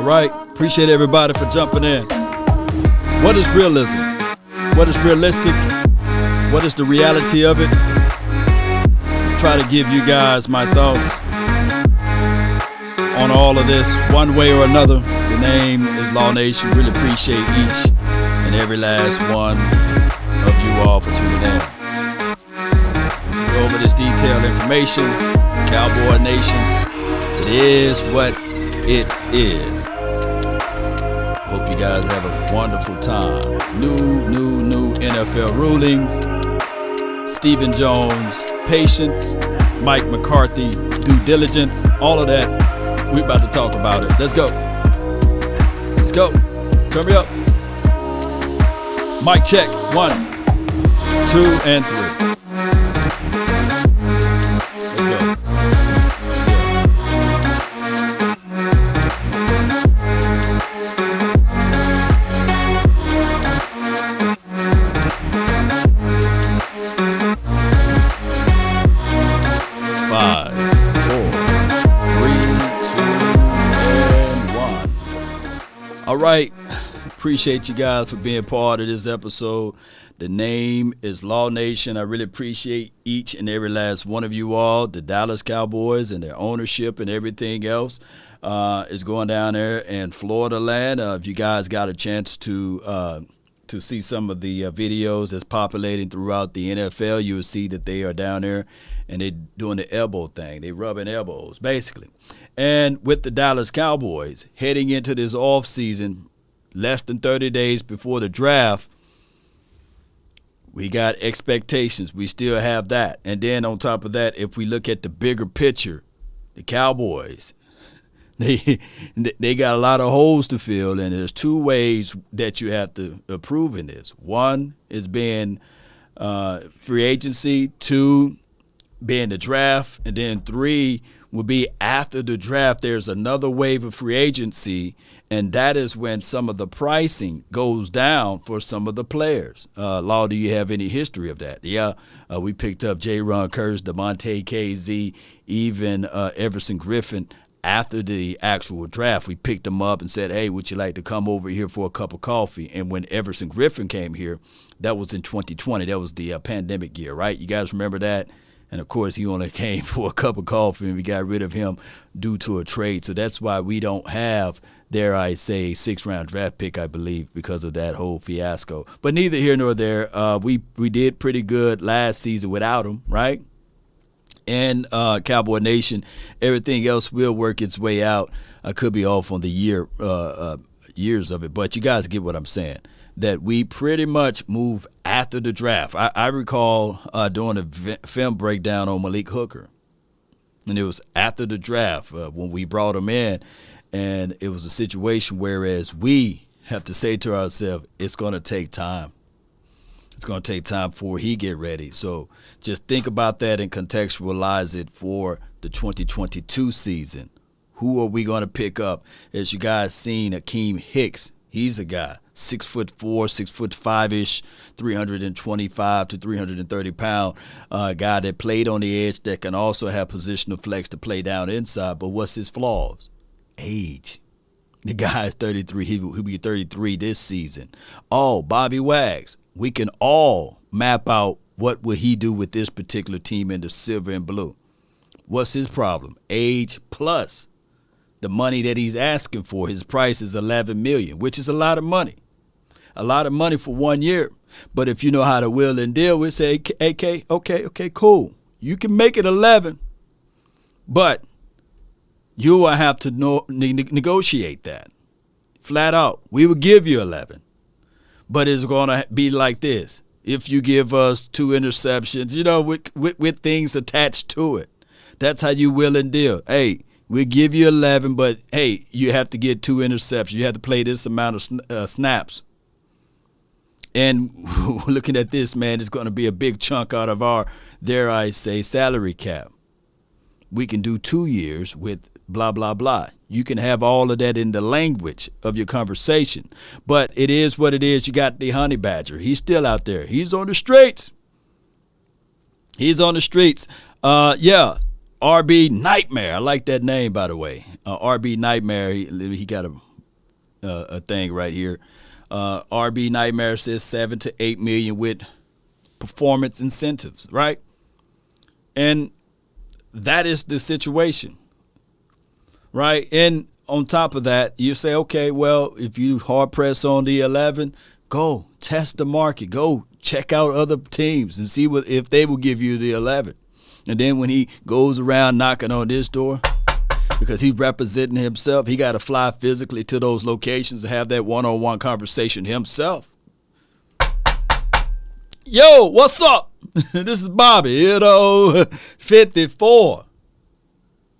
right. Appreciate everybody for jumping in. What is realism? What is realistic? What is the reality of it? I'll try to give you guys my thoughts on all of this one way or another. The name is Law Nation. Really appreciate each and every last one of you all for tuning in. Let's go over this detailed information. Cowboy Nation. It is what it is. Hope you guys have a wonderful time. New NFL rulings. Stephen Jones, patience. Mike McCarthy, due diligence. All of that. We're about to talk about it. Let's go. Let's go. Turn me up. Mic check. 1, 2, and 3. Let's go. 5, 4, 3, 2, and 1. All right. Appreciate you guys for being part of this episode. The name is Law Nation. I really appreciate each and every last one of you all. The Dallas Cowboys and their ownership and everything else is going down there in Florida land. If you guys got a chance to see some of the videos that's populating throughout the NFL, you will see that they are down there and they're doing the elbow thing. They're rubbing elbows, basically. And with the Dallas Cowboys heading into this offseason, less than 30 days before the draft, we got expectations. We still have that. And then on top of that, if we look at the bigger picture, the Cowboys, they got a lot of holes to fill, and there's two ways that you have to approve in this. One is being free agency, 2 being the draft, and then 3 will be after the draft. There's another wave of free agency, and that is when some of the pricing goes down for some of the players. Law, do you have any history of that? Yeah, we picked up J-Ron Curse, DeMonte KZ, even Everson Griffin. After the actual draft, we picked them up and said, hey, would you like to come over here for a cup of coffee? And when Everson Griffin came here, that was in 2020. That was the pandemic year, right? You guys remember that? And, of course, he only came for a cup of coffee, and we got rid of him due to a trade. So that's why we don't have, dare I say, 6th-round draft pick, I believe, because of that whole fiasco. But neither here nor there. We did pretty good last season without him, right? And Cowboy Nation, everything else will work its way out. I could be off on the years of it, but you guys get what I'm saying, that we pretty much move after the draft. I recall doing a film breakdown on Malik Hooker, and it was after the draft when we brought him in, and it was a situation whereas we have to say to ourselves, it's going to take time. It's going to take time before he get ready. So just think about that and contextualize it for the 2022 season. Who are we going to pick up? As you guys seen, Akeem Hicks, he's a guy, 6'4", 6'5"-ish, 325 to 330 pound guy that played on the edge that can also have positional flex to play down inside. But what's his flaws? Age. The guy is 33. He'll be 33 this season. Oh, Bobby Wags. We can all map out what will he do with this particular team in the silver and blue. What's his problem? Age plus the money that he's asking for. His price is $11 million, which is a lot of money. A lot of money for 1 year. But if you know how to will and deal with, say, okay, cool. You can make it 11, but you will have to negotiate that. Flat out, we will give you 11. But it's going to be like this. If you give us 2 interceptions, with things attached to it. That's how you will and deal. Hey, we'll give you 11, but, hey, you have to get 2 interceptions. You have to play this amount of snaps. And looking at this, man, it's going to be a big chunk out of our, dare I say, salary cap. We can do 2 years with blah, blah, blah. You can have all of that in the language of your conversation. But it is what it is. You got the honey badger. He's still out there. He's on the streets. RB Nightmare. I like that name, by the way. RB Nightmare. He got a a thing right here. RB Nightmare says 7 to 8 million with performance incentives, right? And that is the situation, right? And on top of that, you say, okay, well, if you hard press on the 11, go test the market, go check out other teams and see if they will give you the 11. And then when he goes around knocking on this door, because he's representing himself, he got to fly physically to those locations to have that one-on-one conversation himself. Yo, what's up? This is Bobby, 54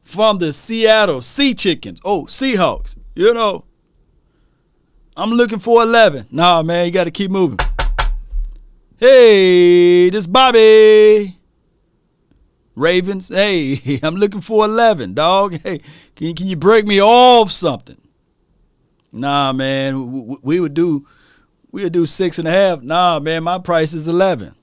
from the Seattle Sea Chickens. Oh, Seahawks, I'm looking for 11. Nah, man, you got to keep moving. Hey, this is Bobby. Ravens, hey, I'm looking for 11, dog. Hey, can you break me off something? Nah, man, we would do 6.5. Nah, man, my price is 11.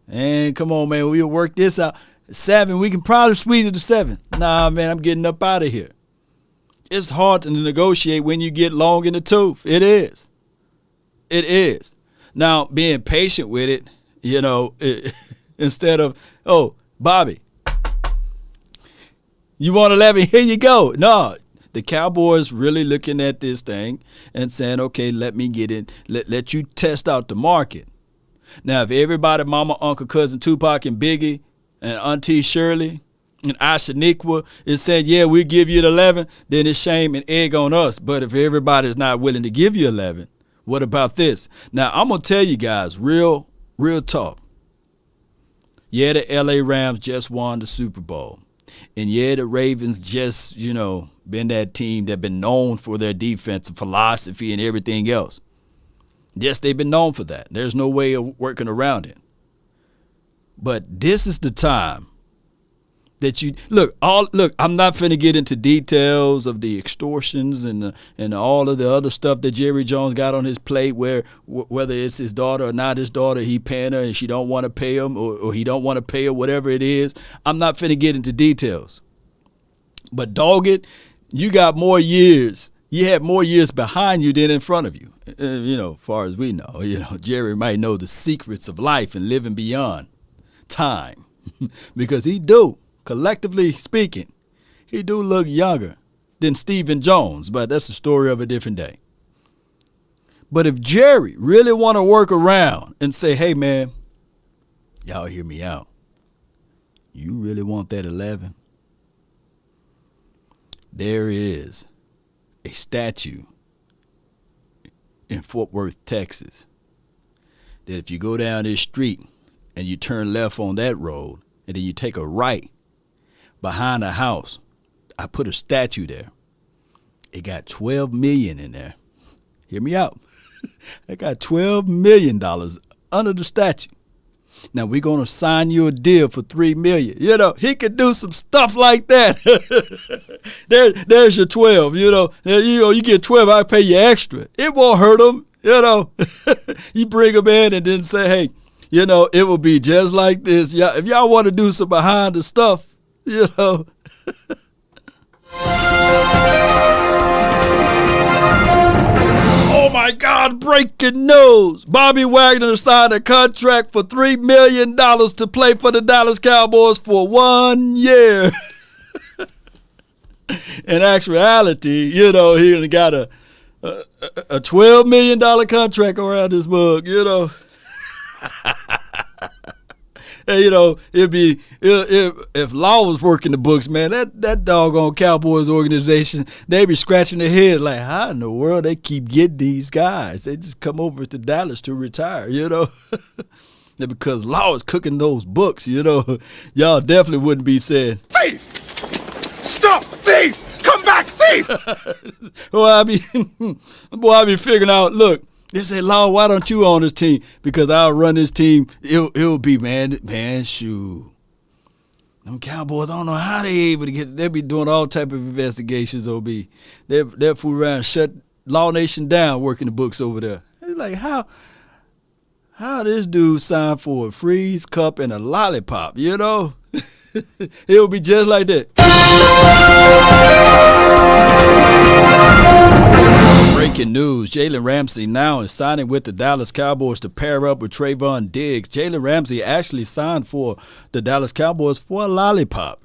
And come on, man, we'll work this out. 7, we can probably squeeze it to 7. Nah, man, I'm getting up out of here. It's hard to negotiate when you get long in the tooth. It is. It is. Now, being patient with it, instead of, oh, Bobby, you want 11? Here you go. No, the Cowboys really looking at this thing and saying, okay, let me get it. Let you test out the market. Now, if everybody, mama, uncle, cousin, Tupac, and Biggie, and Auntie Shirley, and Ashaniqua is saying, yeah, we'll give you the 11, then it's shame and egg on us. But if everybody's not willing to give you 11, what about this? Now, I'm going to tell you guys, real talk. Yeah, the L.A. Rams just won the Super Bowl. And yeah, the Ravens just, been that team that been known for their defensive philosophy and everything else. Yes, they've been known for that. There's no way of working around it. But this is the time that you look. I'm not finna get into details of the extortions and all of the other stuff that Jerry Jones got on his plate. Whether it's his daughter or not his daughter, he paying her and she don't want to pay him, or he don't want to pay her, whatever it is. I'm not finna get into details. But dog it, you got more years. You had more years behind you than in front of you. As far as we know, Jerry might know the secrets of life and living beyond time, because he do. Collectively speaking, he do look younger than Stephen Jones, but that's a story of a different day. But if Jerry really want to work around and say, hey, man, y'all hear me out. You really want that 11? There is a statue in Fort Worth, Texas, that if you go down this street and you turn left on that road and then you take a right, behind a house, I put a statue there. It got $12 million in there. Hear me out. It got $12 million under the statue. Now we're gonna sign you a deal for $3 million. He could do some stuff like that. There's your 12. You get 12. I pay you extra. It won't hurt him. You bring him in and then say, hey, it will be just like this. If y'all want to do some behind the stuff. Oh my God, breaking news. Bobby Wagner signed a contract for $3 million to play for the Dallas Cowboys for 1 year. In actuality, he got a $12 million contract around his mug, Hey, it'd be if Law was working the books, man. That doggone Cowboys organization, they be scratching their head like, how in the world they keep getting these guys? They just come over to Dallas to retire, because Law is cooking those books, y'all definitely wouldn't be saying, thief! Stop, thief! Come back, thief! I be figuring out. Look. They say, Law, why don't you own this team? Because I'll run this team. It'll be, man, shoot. Them Cowboys, I don't know how they able to get. They be doing all type of investigations. They'll fool around and shut Law Nation down working the books over there. It's like, how this dude signed for a freeze cup and a lollipop, It'll be just like that. breaking news. Jalen Ramsey now is signing with the Dallas Cowboys to pair up with Trayvon Diggs. Jalen Ramsey actually signed for the Dallas Cowboys for a lollipop,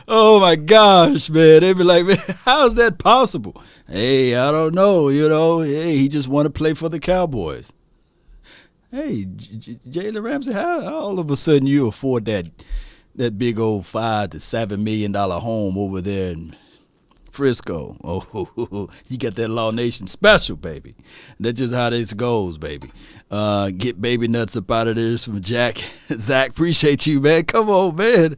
Oh, my gosh, man. They be like, man, how is that possible? Hey, I don't know, Hey, he just want to play for the Cowboys. Hey, Jalen Ramsey, how all of a sudden you afford that big old $5 to $7 million home over there in Frisco? Oh, you got that Law Nation special, baby. That's just how this goes, baby. Get baby nuts up out of this from Jack. Zach, appreciate you, man. Come on, man.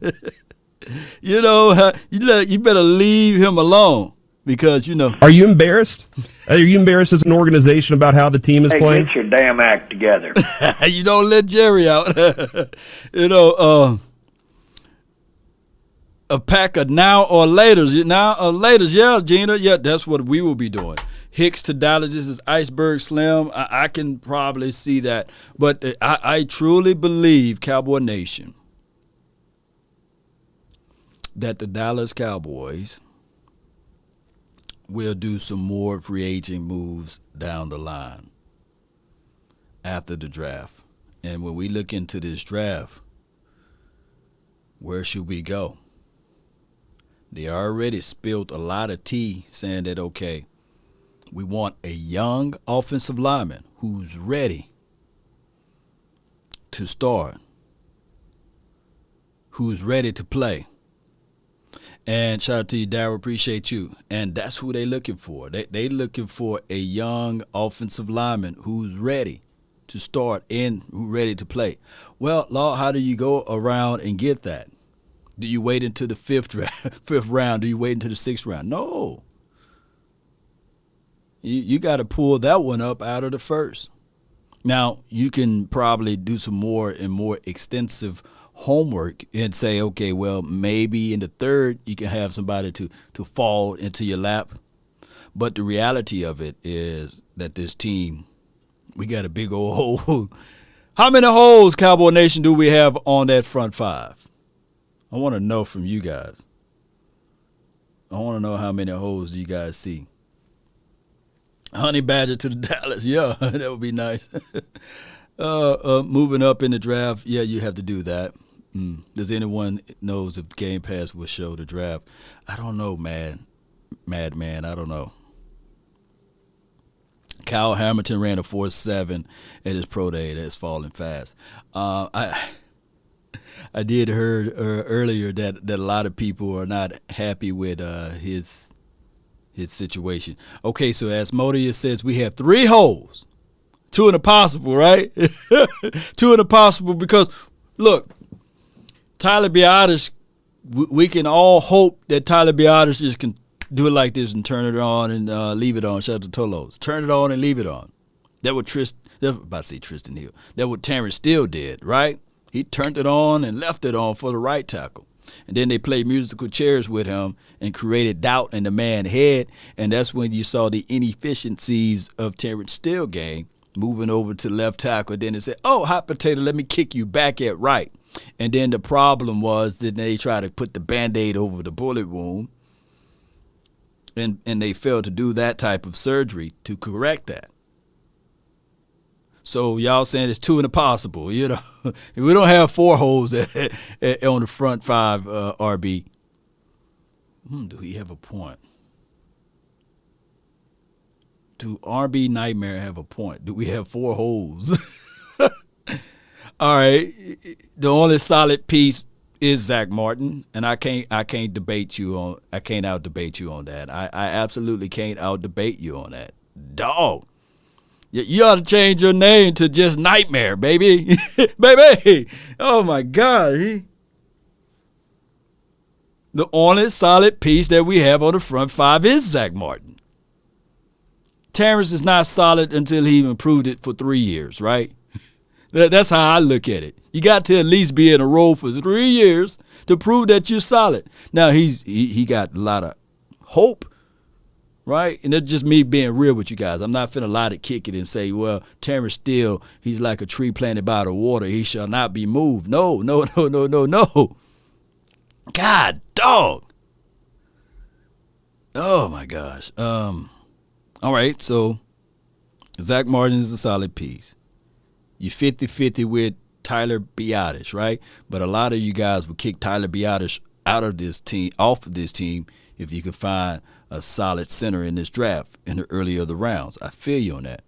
You better leave him alone because, Are you embarrassed? Are you embarrassed as an organization about how the team is playing? Get your damn act together. You don't let Jerry out. A pack of now or laters. Yeah, Gina. Yeah, that's what we will be doing. Hicks to Dallas is Iceberg Slim. I can probably see that. But I truly believe, Cowboy Nation, that the Dallas Cowboys will do some more free agent moves down the line after the draft. And when we look into this draft, where should we go? They already spilled a lot of tea saying that, okay, we want a young offensive lineman who's ready to start, who's ready to play. And shout out to you, Darryl. Appreciate you. And that's who they looking for. They looking for a young offensive lineman who's ready to start and who's ready to play. Well, Law, how do you go around and get that? Do you wait until the fifth round? Do you wait until the sixth round? No. You got to pull that one up out of the first. Now, you can probably do some more and more extensive homework and say, okay, well, maybe in the third you can have somebody to fall into your lap. But the reality of it is that this team, we got a big old hole. How many holes, Cowboy Nation, do we have on that front five? I want to know from you guys. I want to know how many holes do you guys see. Honey Badger to the Dallas. Yeah, that would be nice. Moving up in the draft, yeah, you have to do that. Does anyone knows if Game Pass will show the draft? I don't know, Madman. I don't know. Kyle Hamilton ran a 4.7 at his pro day. That's falling fast. I did heard earlier that a lot of people are not happy with his situation. Okay, so as Modius says, we have 3 holes. 2 in the possible, right? 2 in the possible because, look, Tyler Biadasz, we can all hope that Tyler Biadasz just can do it like this and turn it on and leave it on. Shout out to Tolos. Turn it on and leave it on. That what Tristan Hill. That what Terrence Steele did, right? He turned it on and left it on for the right tackle. And then they played musical chairs with him and created doubt in the man's head. And that's when you saw the inefficiencies of Terrence Steele game, moving over to left tackle. Then they said, oh, hot potato, let me kick you back at right. And then the problem was that they tried to put the Band-Aid over the bullet wound. And they failed to do that type of surgery to correct that. So y'all saying it's 2 in the possible, We don't have 4 holes on the front 5 RB. Do he have a point? Do RB Nightmare have a point? Do we have 4 holes? All right. The only solid piece is Zach Martin, and I can't out-debate you on that. I absolutely can't out-debate you on that. Dog. You ought to change your name to just Nightmare, baby. Baby. Oh, my God. The only solid piece that we have on the front 5 is Zach Martin. Terrence is not solid until he improved it for 3 years, right? That's how I look at it. You got to at least be in a role for 3 years to prove that you're solid. Now, he got a lot of hope, right? And that's just me being real with you guys. I'm not finna lie to kick it and say, well, Terrence Steele, he's like a tree planted by the water. He shall not be moved. No. God, dog. Oh my gosh. All right, so Zach Martin is a solid piece. You 50-50 with Tyler Biadasz, right? But a lot of you guys would kick Tyler Biadasz off of this team, if you could find a solid center in this draft in the early of the rounds. I feel you on that.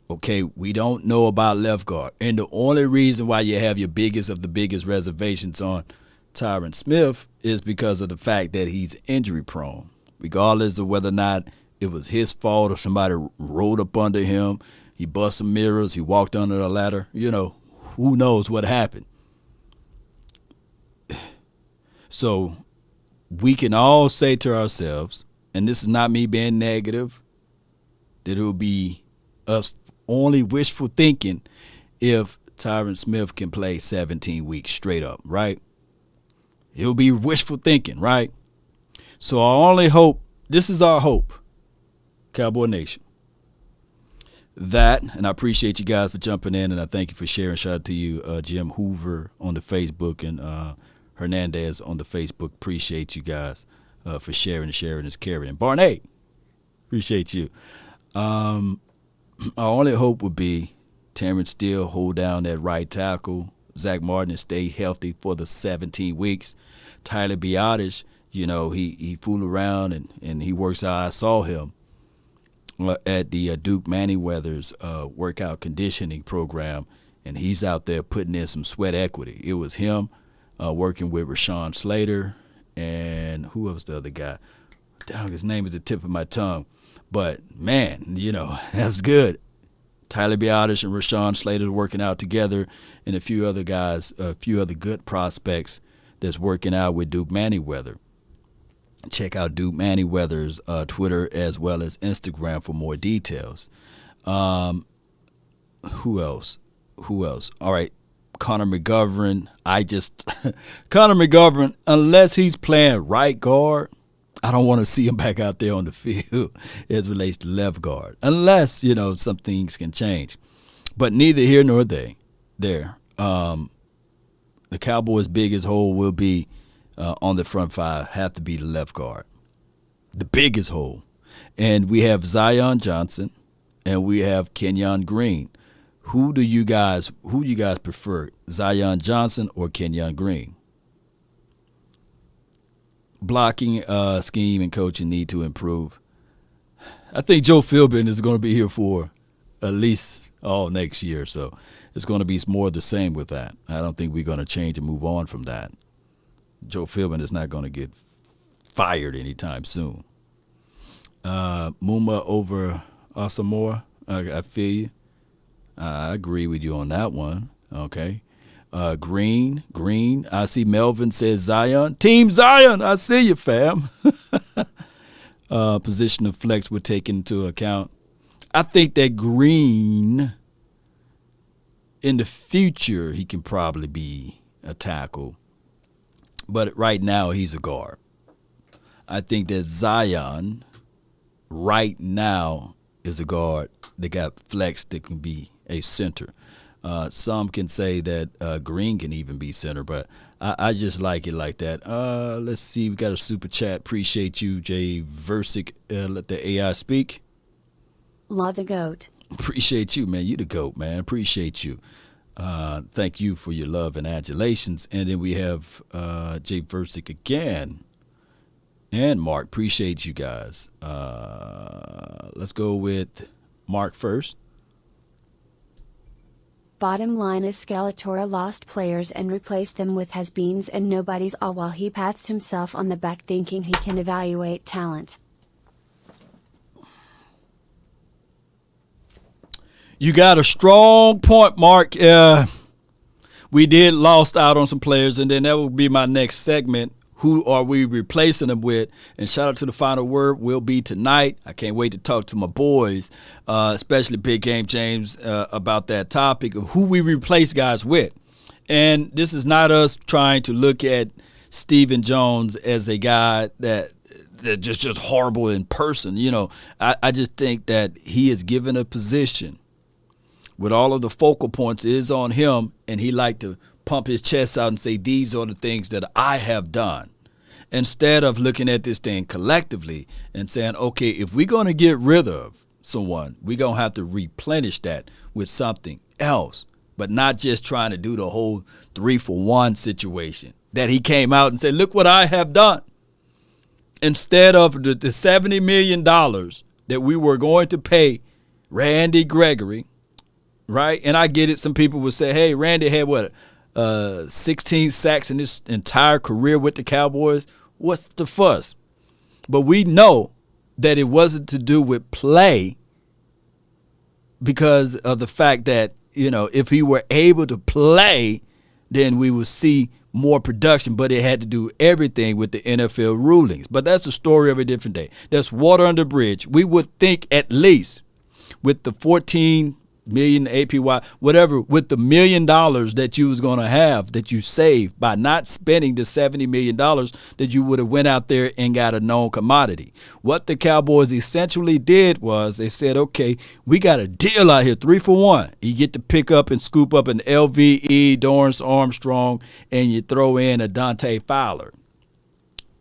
Okay, we don't know about left guard. And the only reason why you have your biggest of the biggest reservations on Tyron Smith is because of the fact that he's injury prone. Regardless of whether or not it was his fault or somebody rolled up under him, he bust some mirrors, he walked under the ladder, who knows what happened. So we can all say to ourselves, and this is not me being negative, that it will be us only wishful thinking if Tyron Smith can play 17 weeks straight up, right? It will be wishful thinking, right? So our only hope, this is our hope, Cowboy Nation. That, and I appreciate you guys for jumping in, and I thank you for sharing. Shout out to you, Jim Hoover on the Facebook and Hernandez on the Facebook. Appreciate you guys for sharing is caring. And Barnett, appreciate you. Our only hope would be Terrence Steele hold down that right tackle. Zach Martin stay healthy for the 17 weeks. Tyler Biadasz, he fooled around and he works out. I saw him at the Duke Manyweather's workout conditioning program, and he's out there putting in some sweat equity. It was him working with Rashawn Slater, and who was the other guy? Dang, his name is the tip of my tongue. But, man, that's good. Tyler Biadasz and Rashawn Slater working out together, and a few other guys, a few other good prospects that's working out with Duke Manyweather. Check out Duke Manyweather's Twitter as well as Instagram for more details. Who else? All right, Connor McGovern. Connor McGovern, unless he's playing right guard, I don't want to see him back out there on the field as relates to left guard, unless, some things can change. But neither here nor there. The Cowboys' biggest hole will be on the front five, have to be the left guard. The biggest hole. And we have Zion Johnson and we have Kenyon Green. Who do you guys prefer, Zion Johnson or Kenyon Green? Blocking scheme and coaching need to improve. I think Joe Philbin is going to be here for at least all next year, so it's going to be more of the same with that. I don't think we're going to change and move on from that. Joe Philbin is not going to get fired anytime soon. Muma over Asamoah, I feel you. I agree with you on that one. Okay. Green. I see Melvin says Zion. Team Zion. I see you, fam. Position of flex we're taking into account. I think that Green, in the future, he can probably be a tackle. But right now, he's a guard. I think that Zion, right now, is a guard that got flex that can be a center. Some can say that Green can even be center, but I just like it like that. Let's see. We got a super chat. Appreciate you, Jay Versick. Let the AI speak. Law the GOAT. Appreciate you, man. You the GOAT, man. Appreciate you. Thank you for your love and adulations. And then we have Jay Versick again. And Mark. Appreciate you guys. Let's go with Mark first. Bottom line is Skeletor lost players and replaced them with has-beens and nobodies, all while he pats himself on the back thinking he can evaluate talent. You got a strong point, Mark. We did lost out on some players, and then that will be my next segment. Who are we replacing them with? And shout out to the final word will be tonight. I can't wait to talk to my boys, especially Big Game James, about that topic of who we replace guys with. And this is not us trying to look at Stephen Jones as a guy that just horrible in person. I just think that he is given a position with all of the focal points is on him, and he like to pump his chest out and say, these are the things that I have done. instead of looking at this thing collectively and saying, okay, if we're going to get rid of someone, we're going to have to replenish that with something else, but not just trying to do the whole 3-for-1 situation that he came out and said, look what I have done. Instead of the $70 million that we were going to pay Randy Gregory, right? And I get it. Some people would say, hey, Randy had 16 sacks in his entire career with the Cowboys. What's the fuss? But we know that it wasn't to do with play because of the fact that, if he were able to play, then we would see more production, but it had to do everything with the NFL rulings. But that's a story of a different day. That's water under the bridge. We would think at least with the 14 million APY, whatever, with the $1 million that you was going to have that you saved by not spending the $70 million that you would have went out there and got a known commodity. What the Cowboys essentially did was they said, okay, we got a deal out here, 3-for-1. You get to pick up and scoop up an LVE, Dorrance Armstrong, and you throw in a Dante Fowler.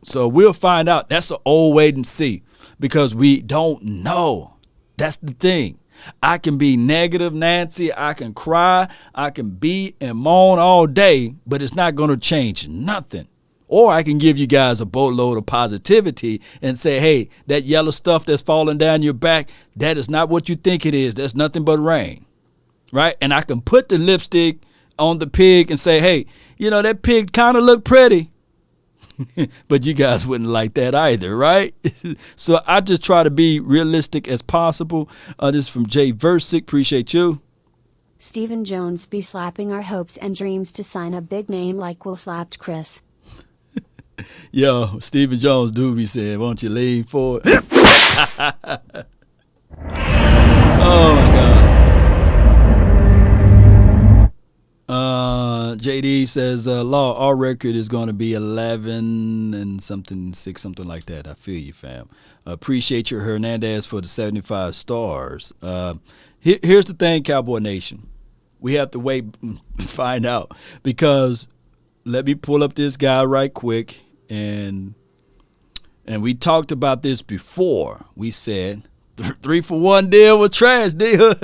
So we'll find out. That's an old wait and see because we don't know. That's the thing. I can be negative Nancy, I can cry, I can beat and moan all day, but it's not going to change nothing. Or I can give you guys a boatload of positivity and say, hey, that yellow stuff that's falling down your back, that is not what you think it is. That's nothing but rain, right? And I can put the lipstick on the pig and say, hey, that pig kind of looked pretty. But you guys wouldn't like that either, right? So I just try to be realistic as possible. This is from Jay Versick. Appreciate you. Stephen Jones be slapping our hopes and dreams to sign a big name like Will slapped Chris. Yo, Stephen Jones Doobie said, won't you lean for it? Oh, my God. JD says, Law, our record is going to be 11 and something, 6, something like that. I feel you, fam. Appreciate your Hernandez for the 75 stars. Here's the thing, Cowboy Nation. We have to wait and find out because let me pull up this guy right quick. And we talked about this before. We said 3-for-1 deal was trash deal.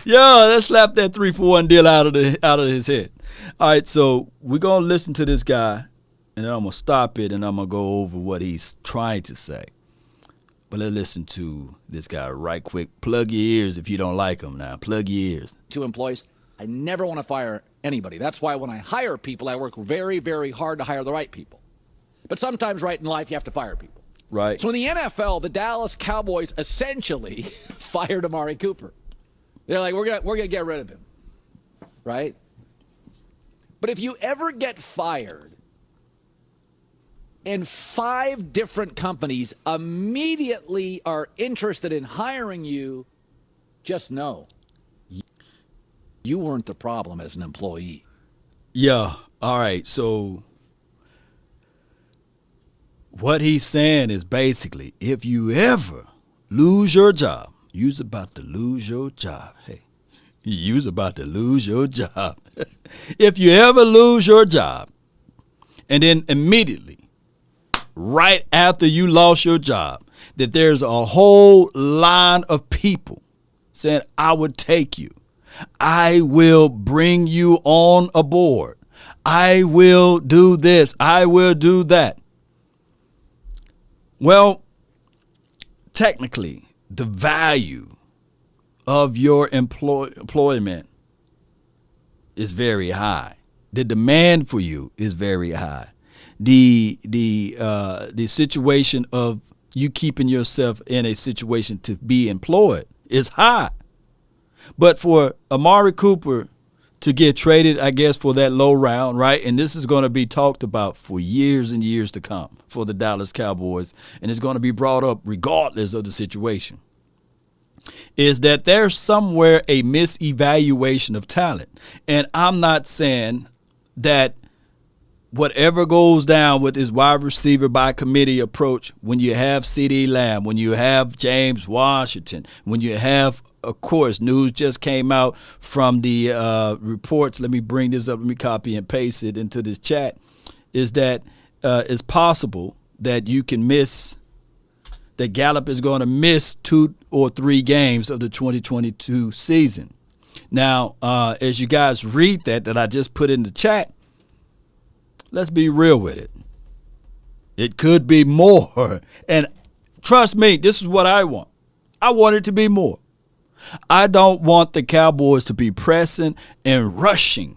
Yo, let's slap that 3-for-1 deal out of his head. All right, so we're going to listen to this guy, and then I'm going to stop it, and I'm going to go over what he's trying to say. But let's listen to this guy right quick. Plug your ears if you don't like him now. Plug your ears. To employees, I never want to fire anybody. That's why when I hire people, I work very, very hard to hire the right people. But sometimes right in life, you have to fire people. Right. So in the NFL, the Dallas Cowboys essentially fired Amari Cooper. They're like, we're gonna get rid of him, right? But if you ever get fired and 5 different companies immediately are interested in hiring you, just know you weren't the problem as an employee. Yeah. All right. So what he's saying is basically, if you ever lose your job, you's about to lose your job. Hey, you's about to lose your job. If you ever lose your job, and then immediately, right after you lost your job, that there's a whole line of people saying, I would take you. I will bring you on aboard. I will do this. I will do that. Well, technically, the value of your employment is very high. The demand for you is very high. The situation of you keeping yourself in a situation to be employed is high. But for Amari Cooper to get traded, I guess, for that low round, right? And this is going to be talked about for years and years to come for the Dallas Cowboys, and it's going to be brought up regardless of the situation, is that there's somewhere a misevaluation of talent. And I'm not saying that whatever goes down with this wide receiver by committee approach, when you have CeeDee Lamb, when you have James Washington, when you have, of course, news just came out from the reports. Let me bring this up. Let me copy and paste it into this chat. Is that it's possible that you can miss, that Gallup is going to miss 2 or 3 games of the 2022 season. Now, as you guys read that I just put in the chat, let's be real with it. It could be more. And trust me, this is what I want. I want it to be more. I don't want the Cowboys to be pressing and rushing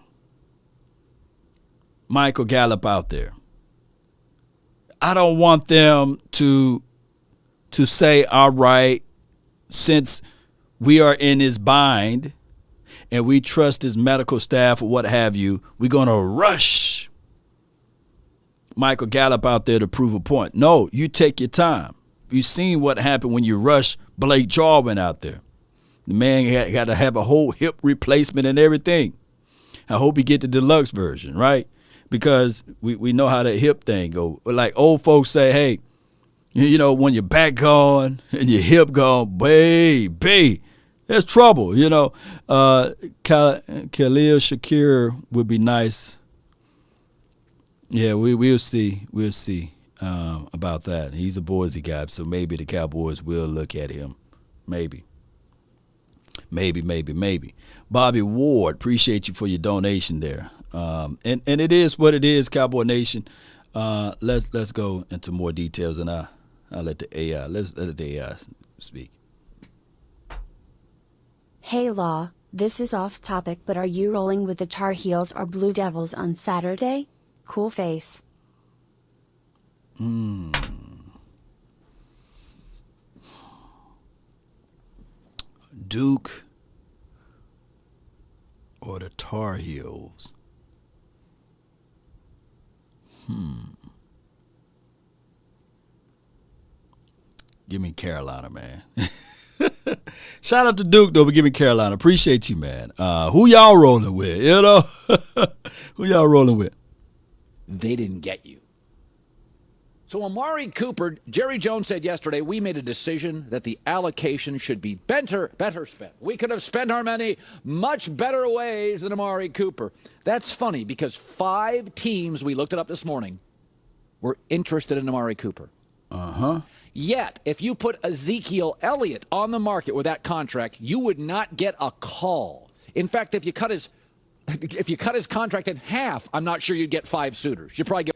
Michael Gallup out there. I don't want them to say, all right, since we are in his bind and we trust his medical staff or what have you, we're going to rush Michael Gallup out there to prove a point. No, you take your time. You've seen what happened when you rush Blake Jarwin out there. The man got to have a whole hip replacement and everything. I hope he get the deluxe version, right? Because we know how that hip thing go. Like old folks say, hey, you know, when your back gone and your hip gone, baby, there's trouble, you know. Khalil Shakir would be nice. Yeah, we'll see. We'll see about that. He's a Boise guy, so maybe the Cowboys will look at him. Maybe. Bobby Ward, appreciate you for your donation there. And it is what it is, Cowboy Nation. Let's go into more details, and I'll let the AI speak. Hey Law, this is off topic, but are you rolling with the Tar Heels or Blue Devils on Saturday? Cool face. Duke or the Tar Heels? Give me Carolina, man. Shout out to Duke, though, but give me Carolina. Appreciate you, man. Who y'all rolling with, you know? Who y'all rolling with? They didn't get you. So Amari Cooper, Jerry Jones said yesterday, we made a decision that the allocation should be better spent. We could have spent our money much better ways than Amari Cooper. That's funny because 5 teams, we looked it up this morning, were interested in Amari Cooper. Yet, if you put Ezekiel Elliott on the market with that contract, you would not get a call. In fact, if you cut his contract in half, I'm not sure you'd get 5 suitors. You'd probably get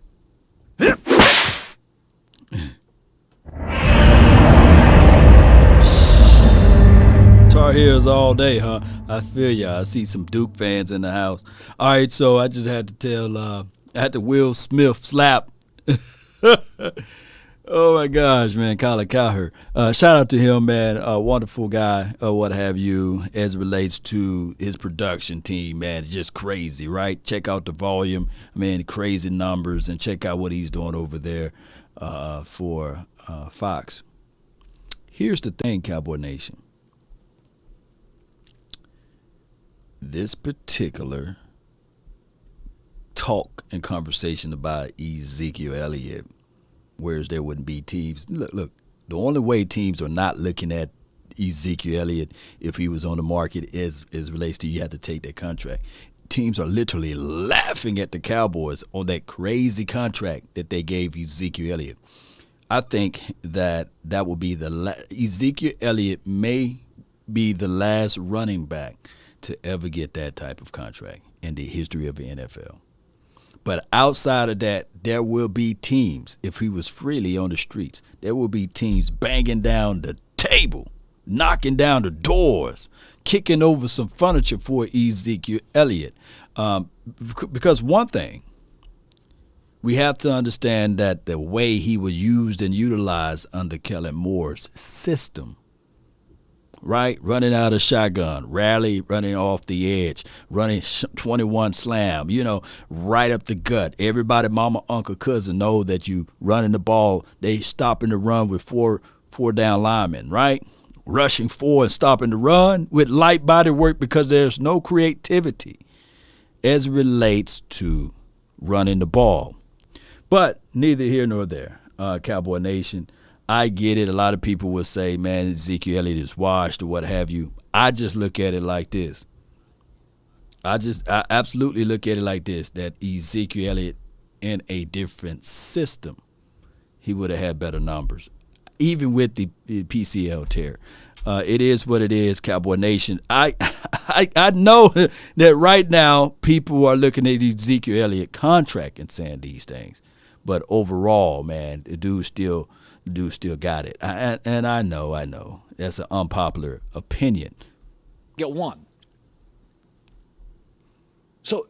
Tar Heels all day, huh? I feel ya. I see some Duke fans in the house. All right, so I just had to tell, I had to Will Smith slap. Oh my gosh, man, Colin Cowherd. Shout out to him, man. A wonderful guy, what have you, as it relates to his production team, man. It's just crazy, right? Check out the volume, man, crazy numbers, and check out what he's doing over there for Fox. Here's the thing, Cowboy Nation. This particular talk and conversation about Ezekiel Elliott, whereas there wouldn't be teams. Look, the only way teams are not looking at Ezekiel Elliott if he was on the market as relates to you have to take that contract. Teams are literally laughing at the Cowboys on that crazy contract that they gave Ezekiel Elliott. I think that will be Ezekiel Elliott may be the last running back to ever get that type of contract in the history of the NFL. But outside of that, there will be teams, if he was freely on the streets, there will be teams banging down the table, knocking down the doors, kicking over some furniture for Ezekiel Elliott. Because one thing, we have to understand that the way he was used and utilized under Kellen Moore's system, right? Running out of shotgun, rally, running off the edge, running 21 slam, right up the gut. Everybody, mama, uncle, cousin know that you running the ball. They stopping the run with four down linemen, right? Rushing 4 and stopping the run with light body work because there's no creativity as it relates to running the ball. But neither here nor there, Cowboy Nation. I get it. A lot of people will say, man, Ezekiel Elliott is washed or what have you. I just look at it like this. I absolutely look at it like this, that Ezekiel Elliott in a different system, he would have had better numbers, even with the PCL tear. It is what it is, Cowboy Nation. I know that right now people are looking at Ezekiel Elliott contract and saying these things, but overall, man, the dude still got it. And I know that's an unpopular opinion. Get one. So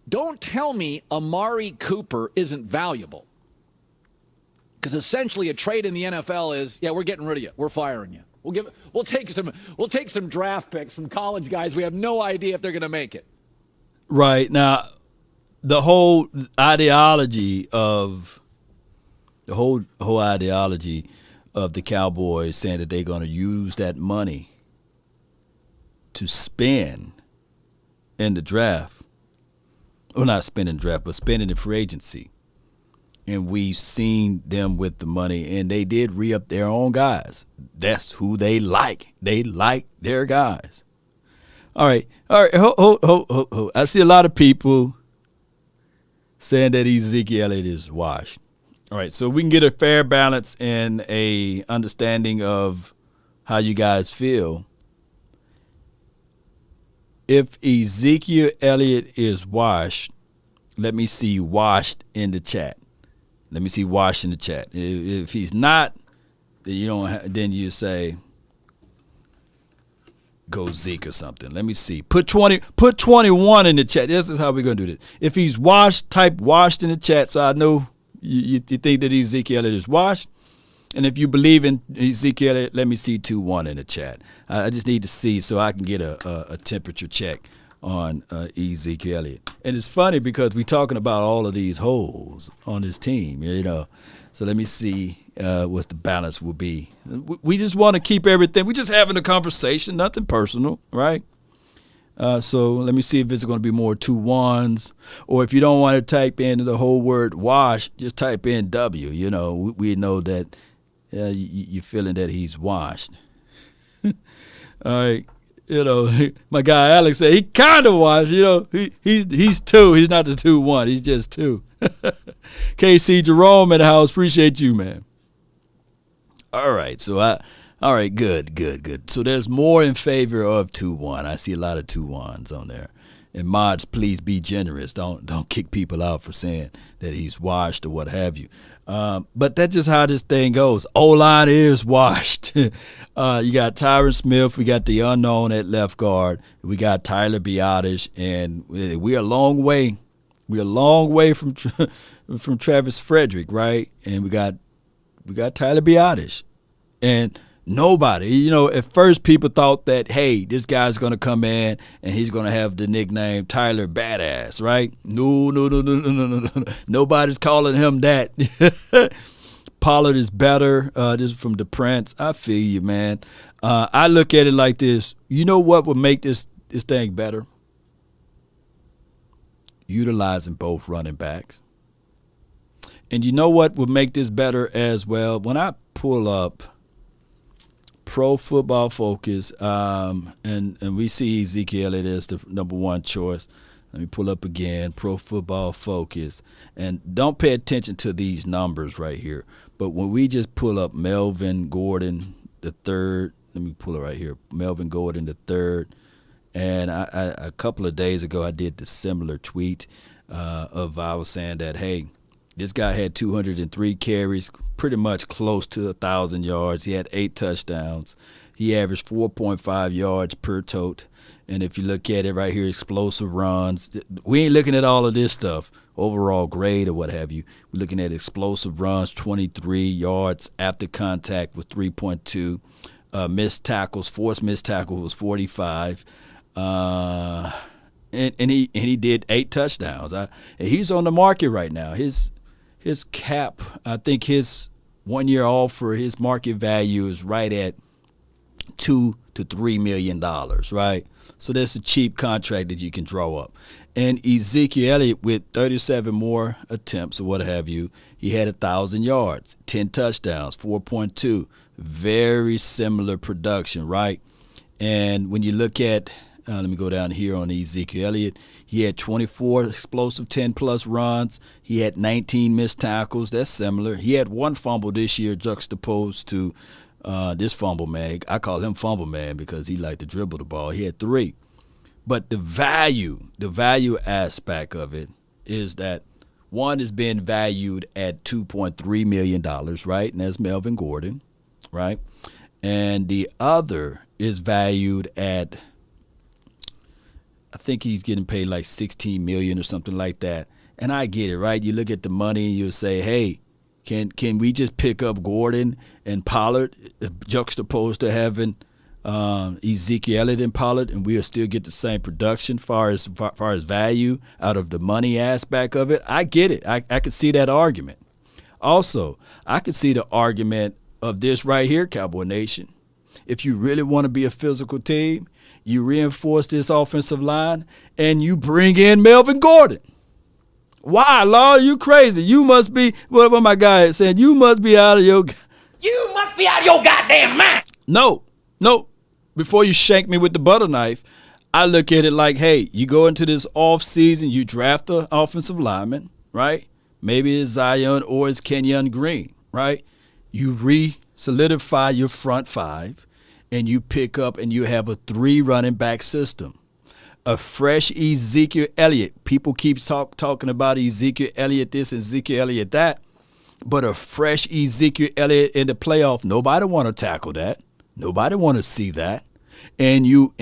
don't tell me Amari Cooper isn't valuable. Because essentially a trade in the NFL is, yeah, we're getting rid of you. We're firing you. We'll take some draft picks from college guys. We have no idea if they're going to make it. Right. Now, the whole ideology of the Cowboys saying that they're going to use that money to spend in the draft. Well, not spending the draft, but spending in free agency. And we've seen them with the money, and they did re-up their own guys. That's who they like. They like their guys. All right. Ho. I see a lot of people saying that Ezekiel Elliott is washed. All right, so we can get a fair balance and a understanding of how you guys feel. If Ezekiel Elliott is washed, let me see washed in the chat. Let me see washed in the chat. If he's not, then you don't. Then you say go Zeke or something. Let me see. Put 21 in the chat. This is how we're gonna do this. If he's washed, type washed in the chat so I know you think that Ezekiel Elliott is washed. And if you believe in Ezekiel Elliott, let me see 2-1 in the chat. I just need to see so I can get a temperature check on Ezekiel Elliott. And it's funny because we're talking about all of these holes on this team, you know. So let me see what the balance will be. We just want to keep everything. We're just having a conversation, nothing personal, right? So let me see if it's going to be more 2-1s, or if you don't want to type in the whole word wash, just type in W. You know, we know that you're feeling that he's washed. All right. You know, my guy Alex said he kind of washed. You know, he's 2. He's not the 2-1. He's just 2. KC Jerome in the house. Appreciate you, man. All right. So all right, good. So there's more in favor of 2-1. I see a lot of 2-1s on there. And mods, please be generous. Don't kick people out for saying that he's washed or what have you. But that's just how this thing goes. O-line is washed. You got Tyron Smith. We got the unknown at left guard. We got Tyler Biotish. And we're a long way. We're a long way from Travis Frederick, right? And we got Tyler Biotish. And nobody, you know, at first people thought that, hey, this guy's going to come in and he's going to have the nickname Tyler Badass, right? No. Nobody's calling him that. Pollard is better. This is from the Prince. I feel you, man. I look at it like this. You know what would make this thing better? Utilizing both running backs. And you know what would make this better as well? When I pull up Pro Football Focus, and we see Ezekiel Elliott as the number 1 choice. Let me pull up again, Pro Football Focus. And don't pay attention to these numbers right here. But when we just pull up Melvin Gordon the third, let me pull it right here, Melvin Gordon the third. And I a couple of days ago I did the similar tweet of I was saying that, hey, this guy had 203 carries, pretty much close to 1,000 yards. He had 8 touchdowns. He averaged 4.5 yards per tote. And if you look at it right here, explosive runs. We ain't looking at all of this stuff, overall grade or what have you. We're looking at explosive runs, 23 yards after contact was 3.2. Missed tackles, forced missed tackle was 45. And he did 8 touchdowns. And he's on the market right now. His cap, I think his 1-year offer, his market value is right at $2 to $3 million, right? So that's a cheap contract that you can draw up. And Ezekiel Elliott, with 37 more attempts or what have you, he had 1,000 yards, 10 touchdowns, 4.2. Very similar production, right? And when you look at Let me go down here on Ezekiel Elliott. He had 24 explosive 10-plus runs. He had 19 missed tackles. That's similar. He had one fumble this year juxtaposed to this fumble man. I call him fumble man because he liked to dribble the ball. He had 3. But the value aspect of it is that one is being valued at $2.3 million, right? And that's Melvin Gordon, right? And the other is valued at, I think he's getting paid like $16 million or something like that. And I get it, right? You look at the money and you say, hey, can we just pick up Gordon and Pollard juxtaposed to having Ezekiel Elliott and Pollard, and we'll still get the same production far as value out of the money aspect of it? I get it. I could see that argument. Also, I could see the argument of this right here, Cowboy Nation. If you really want to be a physical team, you reinforce this offensive line and you bring in Melvin Gordon. Why, Law? You crazy. You must be, what my guy said, you must be out of your goddamn mind. No. Before you shank me with the butter knife, I look at it like, hey, you go into this offseason, you draft an offensive lineman, right? Maybe it's Zion or it's Kenyon Green, right? You re-solidify your front 5, and you pick up and you have a 3 running back system. A fresh Ezekiel Elliott. People keep talking about Ezekiel Elliott this, Ezekiel Elliott that, but a fresh Ezekiel Elliott in the playoff, nobody want to tackle that. Nobody want to see that. And you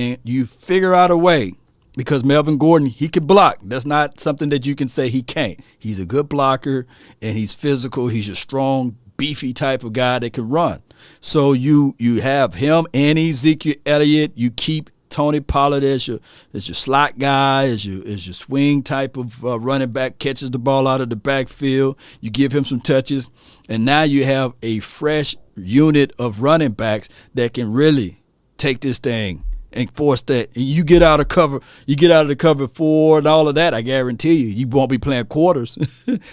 figure out a way, because Melvin Gordon, he can block. That's not something that you can say he can't. He's a good blocker, and he's physical. He's a strong, beefy type of guy that can run. So you have him and Ezekiel Elliott. You keep Tony Pollard as your slot guy, as your swing type of running back, catches the ball out of the backfield. You give him some touches, and now you have a fresh unit of running backs that can really take this thing and force that. And you get out of cover. You get out of the cover 4 and all of that. I guarantee you won't be playing quarters.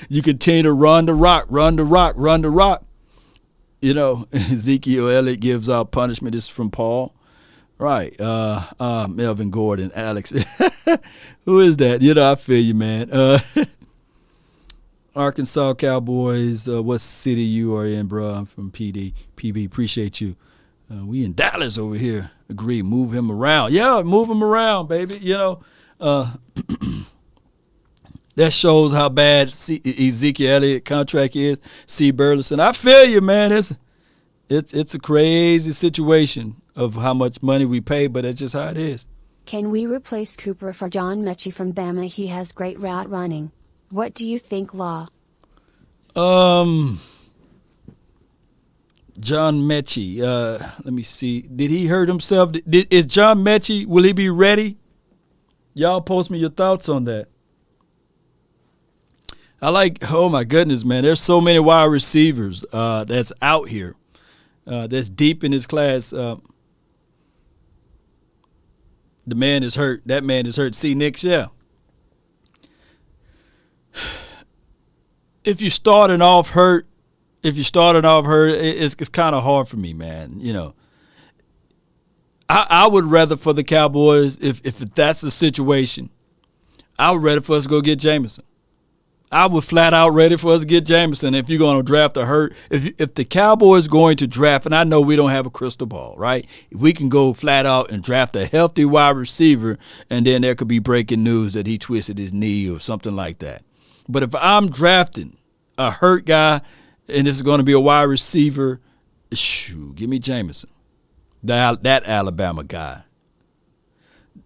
You continue to run the rock. You know, Ezekiel Elliott gives out punishment. This is from Paul. Right. Melvin Gordon, Alex. Who is that? You know, I feel you, man. Arkansas Cowboys, what city you are in, bro? I'm from PB. Appreciate you. We in Dallas over here. Agree. Move him around. Yeah, move him around, baby. You know, that shows how bad Ezekiel Elliott contract is. C. Burleson. I feel you, man. It's a crazy situation of how much money we pay, but that's just how it is. Can we replace Cooper for John Mechie from Bama? He has great route running. What do you think, Law? John Mechie. Let me see. Did he hurt himself? Is John Mechie, will he be ready? Y'all post me your thoughts on that. Oh my goodness, man. There's so many wide receivers that's out here. That's deep in his class. The man is hurt. That man is hurt. See, Nick, yeah. If you're starting off hurt, it's kind of hard for me, man. You know, I would rather for the Cowboys, if that's the situation, I would rather for us to go get Jameson. I would flat out ready for us to get Jameson if you're going to draft a hurt. If the Cowboys going to draft, and I know we don't have a crystal ball, right? If we can go flat out and draft a healthy wide receiver, and then there could be breaking news that he twisted his knee or something like that. But if I'm drafting a hurt guy and this is going to be a wide receiver, give me Jameson, that Alabama guy.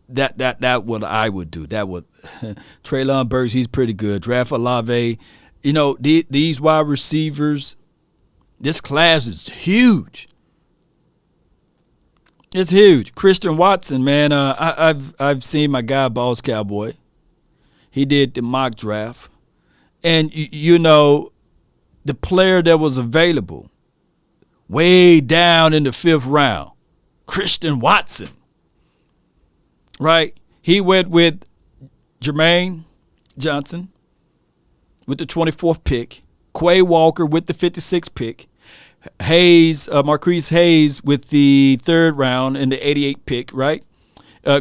That what I would do. That would Treylon Burks, he's pretty good. Draft Olave. You know, these wide receivers, this class is huge. It's huge. Christian Watson, man, I've seen my guy Boss Cowboy. He did the mock draft. And you know, the player that was available way down in the 5th round, Christian Watson. Right? He went with Jermaine Johnson with the 24th pick, Quay Walker with the 56th pick, Marquise Hayes with the 3rd round and the 88th pick, right?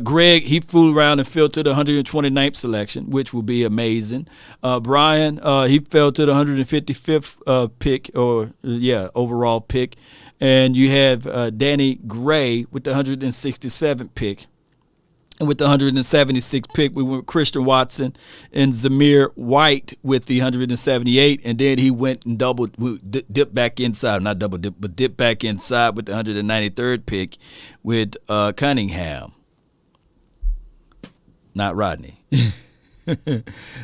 Greg, he flew around and fell to the 129th selection, which will be amazing. Brian, he fell to the 155th pick, overall pick. And you have Danny Gray with the 167th pick. And with the 176th pick, we went with Christian Watson and Zamir White with the 178. And then he went and dipped back inside, not double dip, but dipped back inside with the 193rd pick with Cunningham. Not Rodney.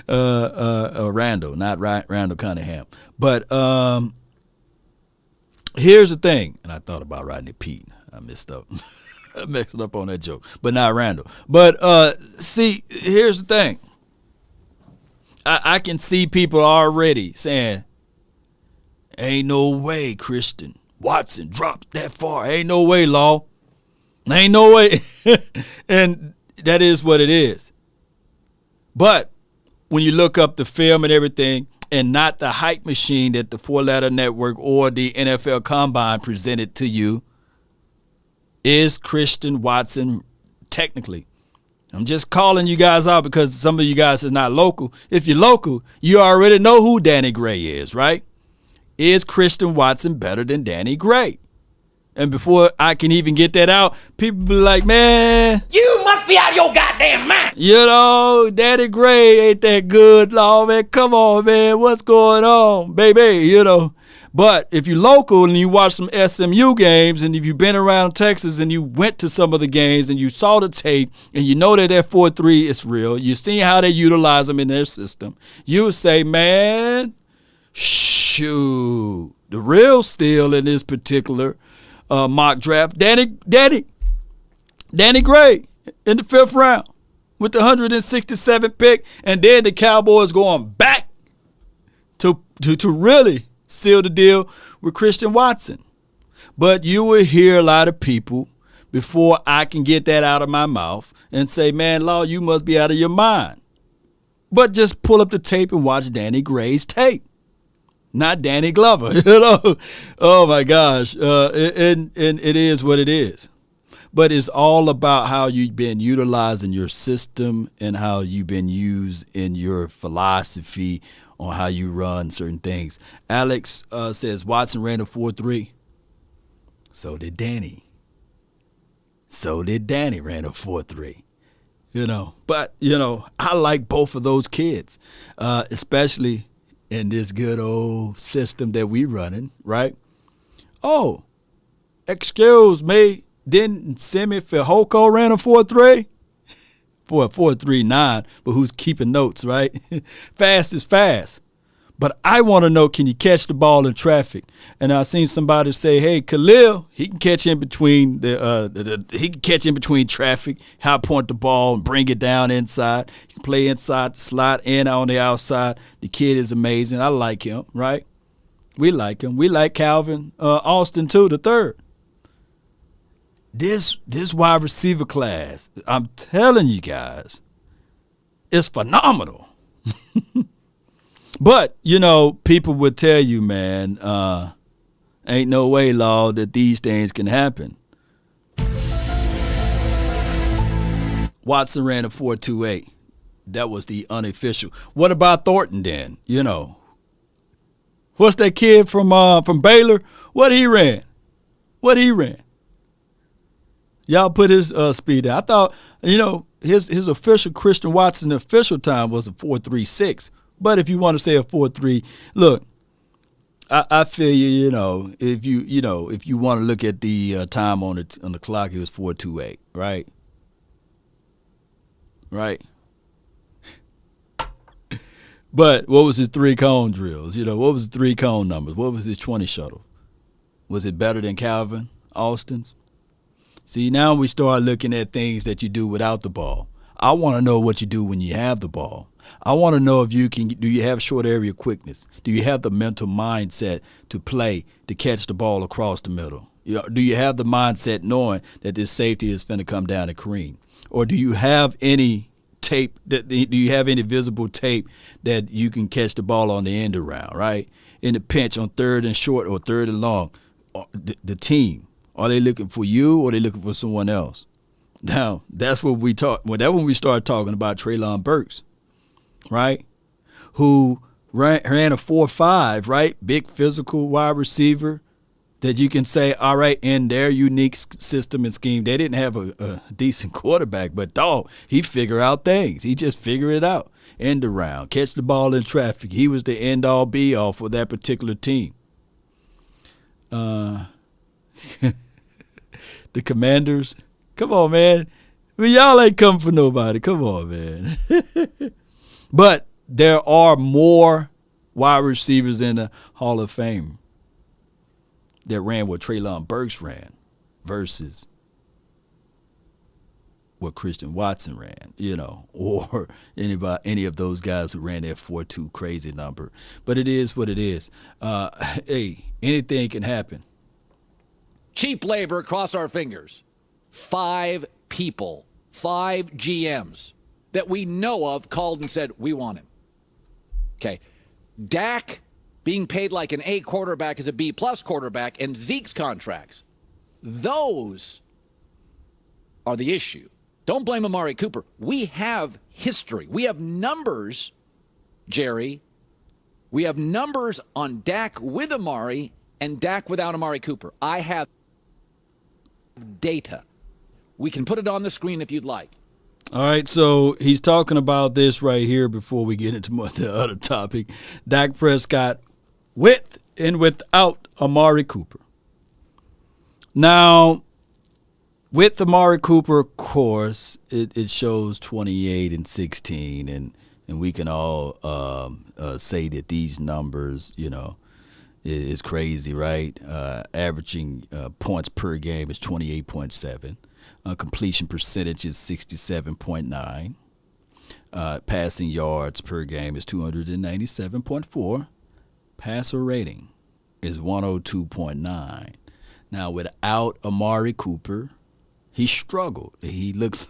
Randall, not Randall Cunningham. But here's the thing, and I thought about Rodney Pete. I messed up. I messed up on that joke, but not Randall. But see, here's the thing. I can see people already saying, ain't no way Christian Watson dropped that far. Ain't no way, Law. Ain't no way. And that is what it is. But when you look up the film and everything, and not the hype machine that the Four Letter Network or the NFL Combine presented to you, is Christian Watson technically. I'm just calling you guys out because some of you guys is not local. If you're local, you already know who Danny Gray is, right? Is Christian Watson better than Danny Gray? And before I can even get that out, people be like, man, You must be out of your goddamn mind. you know, Danny Gray ain't that good, Law, man. Come on, man. What's going on, baby? You know. But if you're local and you watch some SMU games, and if you've been around Texas and you went to some of the games and you saw the tape and you know that 4-3 is real, you've seen how they utilize them in their system, you would say, man, shoot, the real steal in this particular mock draft, Danny Gray in the 5th round with the 167th pick, and then the Cowboys going back to really seal the deal with Christian Watson. But you will hear a lot of people before I can get that out of my mouth and say, man, Law, you must be out of your mind. But just pull up the tape and watch Danny Gray's tape, not Danny Glover. You know, oh my gosh, and it is what it is. But it's all about how you've been utilizing your system and how you've been used in your philosophy on how you run certain things. Alex says Watson ran a 4.3. So did Danny. Ran a 4.3. You know, but, you know, I like both of those kids, especially in this good old system that we running, right? Oh, excuse me, didn't Semi Fehoko ran a 4.3? For a 4.39, but who's keeping notes, right? Fast is fast. But I want to know, can you catch the ball in traffic? And I seen somebody say, hey, Khalil, he can catch in between he can catch in between traffic, high point the ball and bring it down inside. He can play inside the slot and on the outside. The kid is amazing. I like him, right? We like him. We like Calvin Austin too, the third. This wide receiver class, I'm telling you guys, is phenomenal. But, you know, people would tell you, man, ain't no way, Law, that these things can happen. Watson ran a 4.28. That was the unofficial. What about Thornton then? You know, what's that kid from Baylor? What he ran? Y'all put his speed down. I thought, you know, his official Christian Watson official time was a 4.36. But if you want to say a 4.3, look, I feel you. You know, if you want to look at the time on the clock, it was 4.28, right? Right. But what was his 3-cone drills? You know, what was his 3-cone numbers? What was his 20 shuttle? Was it better than Calvin Austin's? See, now we start looking at things that you do without the ball. I want to know what you do when you have the ball. I want to know if do you have short area quickness? Do you have the mental mindset to play, to catch the ball across the middle? Do you have the mindset knowing that this safety is finna come down and Kareem? Or do you have any tape, do you have any visible tape that you can catch the ball on the end around, right? In the pinch on 3rd and short or 3rd and long, the team. Are they looking for you or are they looking for someone else? Now, that's what we talk. Well, that's when we started talking about Treylon Burks, right? Who ran a 4.5, right? Big physical wide receiver that you can say, all right, in their unique system and scheme, they didn't have a decent quarterback, but dog, he figured out things. He just figured it out. End around, catch the ball in traffic. He was the end all be all for that particular team. The Commanders, come on, man. I mean, y'all ain't come for nobody. Come on, man. But there are more wide receivers in the Hall of Fame that ran what Treylon Burks ran versus what Christian Watson ran, or any of those guys who ran that 4.2 crazy number. But it is what it is. Hey, anything can happen. Cheap labor, cross our fingers. 5 people, 5 GMs that we know of called and said, we want him. Okay. Dak being paid like an A quarterback is a B+ quarterback, and Zeke's contracts. Those are the issue. Don't blame Amari Cooper. We have history. We have numbers, Jerry. We have numbers on Dak with Amari and Dak without Amari Cooper. I have data. We can put it on the screen if you'd like. All right, so he's talking about this right here before we get into the other topic. Dak Prescott with and without Amari Cooper. Now, with Amari Cooper, of course, it shows 28 and 16, and we can all say that these numbers, is crazy, right? Averaging points per game is 28.7. Completion percentage is 67.9. Passing yards per game is 297.4. Passer rating is 102.9. Now, without Amari Cooper, he struggled. He looked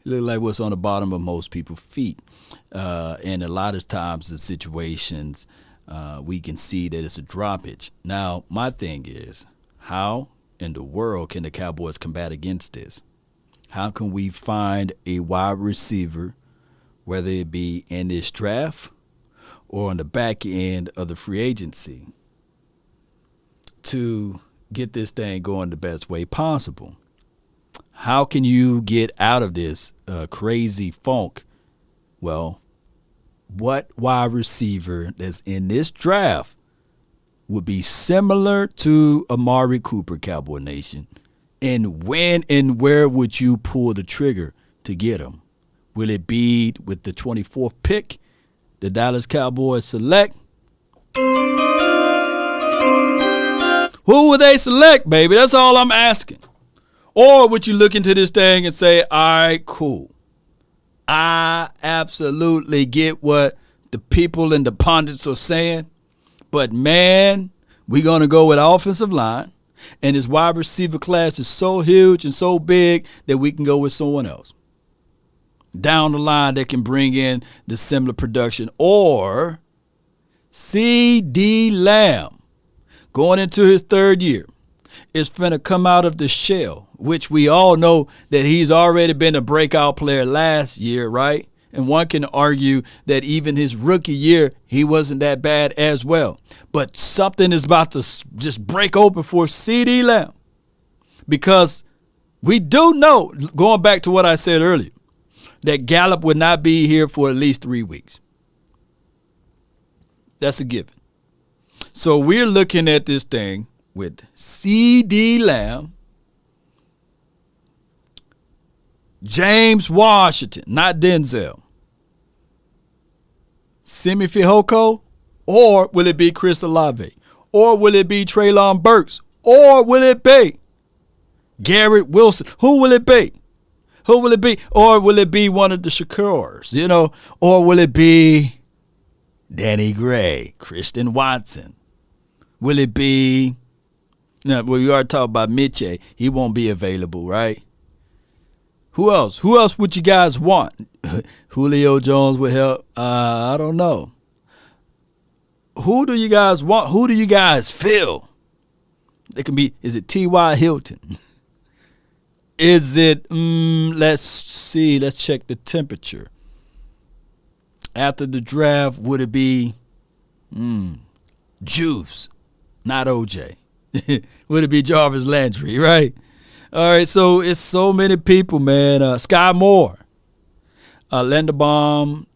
like what's on the bottom of most people's feet. And a lot of times in situations, we can see that it's a droppage. Now, my thing is, how in the world can the Cowboys combat against this? How can we find a wide receiver, whether it be in this draft or on the back end of the free agency, to get this thing going the best way possible? How can you get out of this crazy funk? Well, what wide receiver that's in this draft would be similar to Amari Cooper, Cowboy Nation? And when and where would you pull the trigger to get him? Will it be with the 24th pick the Dallas Cowboys select? Who will they select, baby? That's all I'm asking. Or would you look into this thing and say, all right, cool. I absolutely get what the people and the pundits are saying. But, man, we're going to go with offensive line. And his wide receiver class is so huge and so big that we can go with someone else down the line that can bring in the similar production. Or C.D. Lamb, going into his 3rd year, is finna come out of the shell, which we all know that he's already been a breakout player last year, right? And one can argue that even his rookie year, he wasn't that bad as well. But something is about to just break open for C.D. Lamb. Because we do know, going back to what I said earlier, that Gallup would not be here for at least 3 weeks. That's a given. So we're looking at this thing with C.D. Lamb, James Washington, not Denzel, Simi Fehoko, or will it be Chris Olave? Or will it be Treylon Burks? Or will it be Garrett Wilson? Who will it be? Who will it be? Or will it be one of the Shakurs, Or will it be Danny Gray, Christian Watson? Will it be, we already talked about Mitchell. He won't be available, right? Who else? Who else would you guys want? Julio Jones would help. I don't know. Who do you guys want? Who do you guys feel? It can be, is it T.Y. Hilton? Is it, let's see, let's check the temperature. After the draft, would it be Juice, not OJ? Would it be Jarvis Landry, right? All right, so it's so many people, man. Sky Moore, Linderbaum,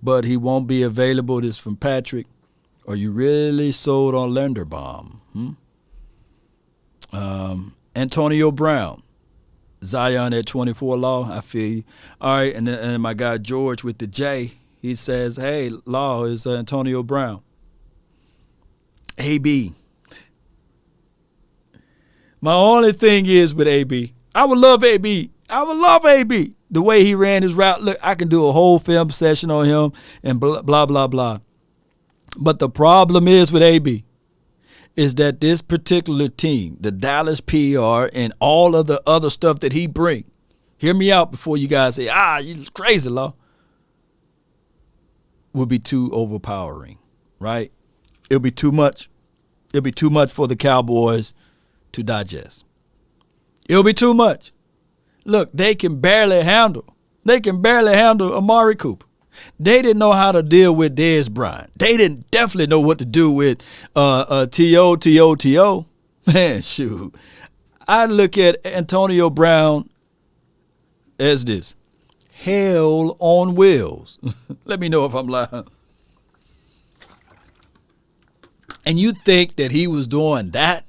but he won't be available. This from Patrick. Are you really sold on Linderbaum? Antonio Brown. Zion at 24 Law, I feel you. All right, and my guy George with the J, he says, hey, Law is Antonio Brown. AB. My only thing is with AB, I would love AB. I would love AB. The way he ran his route, look, I can do a whole film session on him and blah, blah, blah, blah. But the problem is with AB is that this particular team, the Dallas PR and all of the other stuff that he bring, hear me out before you guys say, you crazy, Law, would be too overpowering, right? It'll be too much. It'll be too much for the Cowboys to digest. It'll be too much. Look, they can barely handle Amari Cooper. They didn't know how to deal with Dez Bryant. They didn't definitely know what to do with T.O. Man, shoot. I look at Antonio Brown as this. Hell on wheels. Let me know if I'm lying. And you think that he was doing that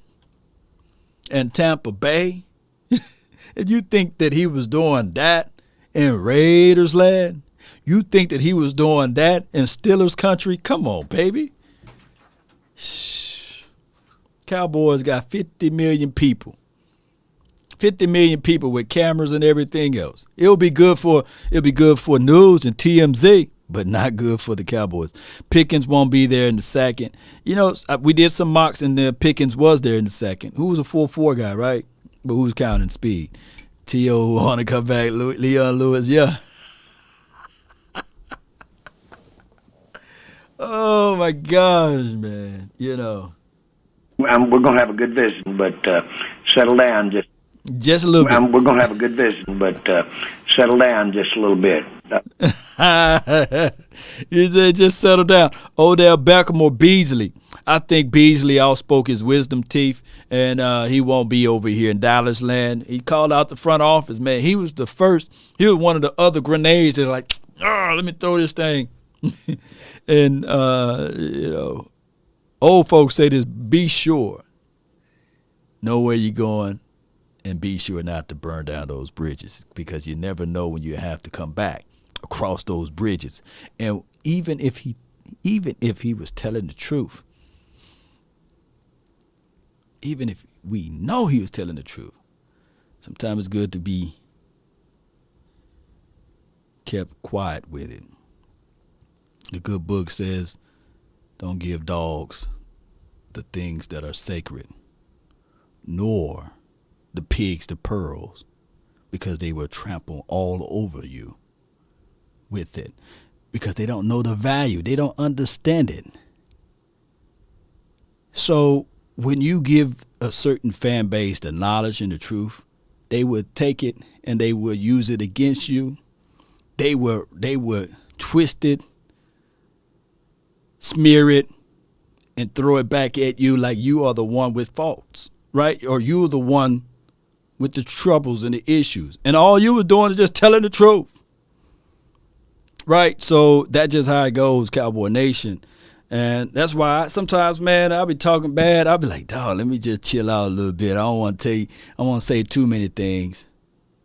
in Tampa Bay? And you think that he was doing that in Raiders land? You think that he was doing that in Steelers country? Come on, baby. Shh. Cowboys got 50 million people. 50 million people with cameras and everything else. It'll be good for news and TMZ, but not good for the Cowboys. Pickens won't be there in the second. You know, we did some mocks and Pickens was there in the second. Who was a 4-4 guy, right? But who's counting speed? T.O. want to come back. Leon Lewis, yeah. Oh, my gosh, man. You know. We're going to have a good vision, but settle down just a little bit. We're going to have a good vision, but settle down just a little bit. You said just settle down. Odell Beckham or Beasley. I think Beasley outspoke his wisdom teeth, and he won't be over here in Dallas land. He called out the front office, man. He was the first. He was one of the other grenades that like, let me throw this thing. And, old folks say this, be sure. Know where you're going and be sure not to burn down those bridges because you never know when you have to come back across those bridges. And even if he was telling the truth, even if we know he was telling the truth, sometimes it's good to be kept quiet with it. The good book says, don't give dogs the things that are sacred, nor the pigs the pearls, because they will trample all over you with it, because they don't know the value. They don't understand it. So when you give a certain fan base the knowledge and the truth, they would take it and they will use it against you. They would twist it, smear it, and throw it back at you like you are the one with faults, right? Or you're the one with the troubles and the issues. And all you were doing is just telling the truth, right? So that's just how it goes, Cowboy Nation. And that's why sometimes, man, I'll be talking bad. I'll be like, dog, let me just chill out a little bit. I don't want to say too many things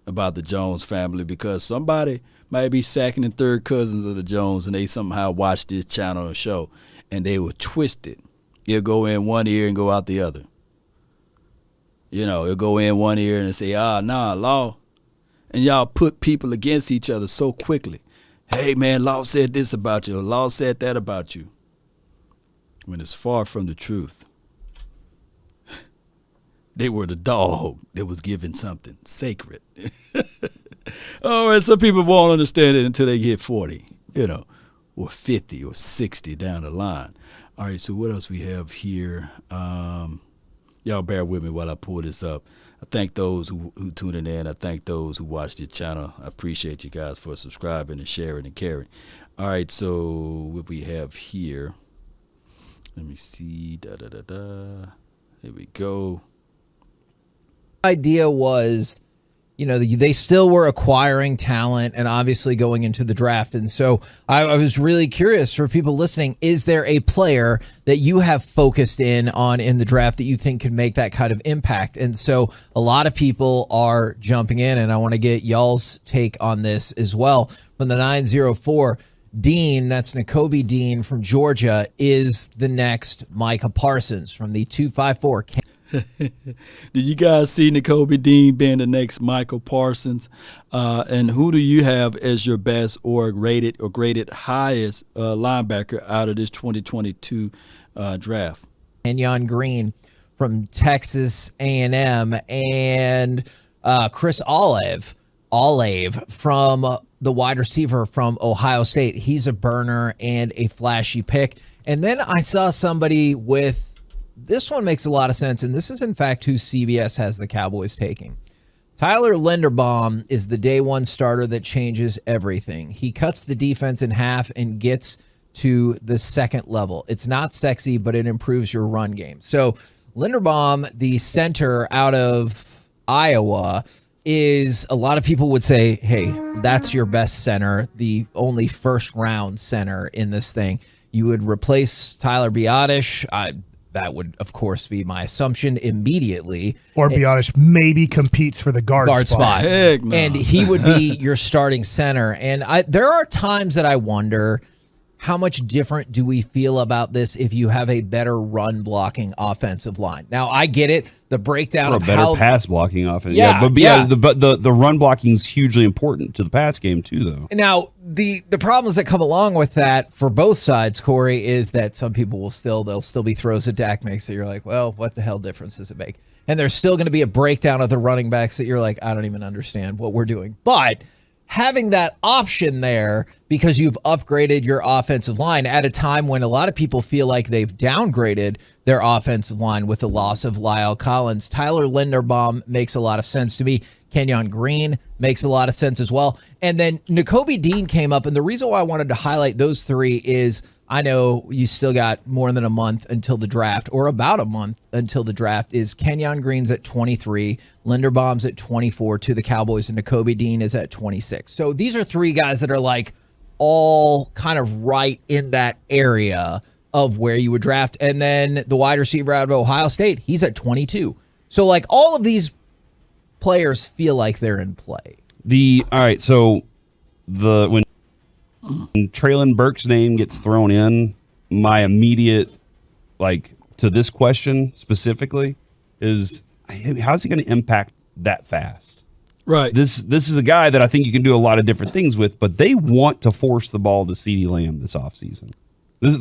about the Jones family because somebody might be second and third cousins of the Jones and they somehow watch this channel or show and they will twist it. It'll go in one ear and go out the other. You know, it'll go in one ear and say, Law. And y'all put people against each other so quickly. Hey, man, Law said this about you. Law said that about you. When it's far from the truth. They were the dog that was given something sacred. Oh, and some people won't understand it until they get 40, or 50 or 60 down the line. All right, so what else we have here? Y'all bear with me while I pull this up. I thank those who tuning in. I thank those who watch this channel. I appreciate you guys for subscribing and sharing and caring. All right, so what we have here. Let me see. Here we go. Idea was, they still were acquiring talent and obviously going into the draft. And so I was really curious for people listening, is there a player that you have focused in on in the draft that you think could make that kind of impact? And so a lot of people are jumping in, and I want to get y'all's take on this as well. From the 904, Dean, that's Nakobe Dean from Georgia, is the next Micah Parsons. From the 254, Did you guys see Nakobe Dean being the next Michael Parsons? And who do you have as your best or graded highest linebacker out of this 2022 draft? Kenyon Green from Texas A&M, and Chris Olave from the wide receiver from Ohio State. He's a burner and a flashy pick. And then I saw somebody with, this one makes a lot of sense, and this is in fact who CBS has the Cowboys taking. Tyler Linderbaum is the day one starter that changes everything. He cuts the defense in half and gets to the second level. It's not sexy, but it improves your run game. So Linderbaum, the center out of Iowa, is, a lot of people would say, hey, that's your best center, the only first round center in this thing. You would replace Tyler Biadasz. That would, of course, be my assumption immediately. Or Biadasz maybe competes for the guard spot. Heck no. And he would be your starting center. And there are times that I wonder, how much different do we feel about this if you have a better run blocking offensive line? Now, I get it. The breakdown of better how pass blocking offense. Yeah, but the run blocking is hugely important to the pass game too, though. Now, the problems that come along with that for both sides, Corey, is that some people there'll still be throws that Dak makes that you're like, well, what the hell difference does it make? And there's still going to be a breakdown of the running backs that you're like, I don't even understand what we're doing. But having that option there, because you've upgraded your offensive line at a time when a lot of people feel like they've downgraded their offensive line with the loss of Lyle Collins. Tyler Linderbaum makes a lot of sense to me. Kenyon Green makes a lot of sense as well. And then Nakobe Dean came up, and the reason why I wanted to highlight those three is I know you still got more than a month until the draft, or about a month until the draft, is Kenyon Green's at 23, Linderbaum's at 24 to the Cowboys, and Nakobe Dean is at 26. So these are three guys that are like all kind of right in that area of where you would draft. And then the wide receiver out of Ohio State, he's at 22. So like all of these players feel like they're in play. When Traylon Burke's name gets thrown in, my immediate, to this question specifically is, how's he going to impact that fast? Right. This is a guy that I think you can do a lot of different things with, but they want to force the ball to CeeDee Lamb this offseason. This is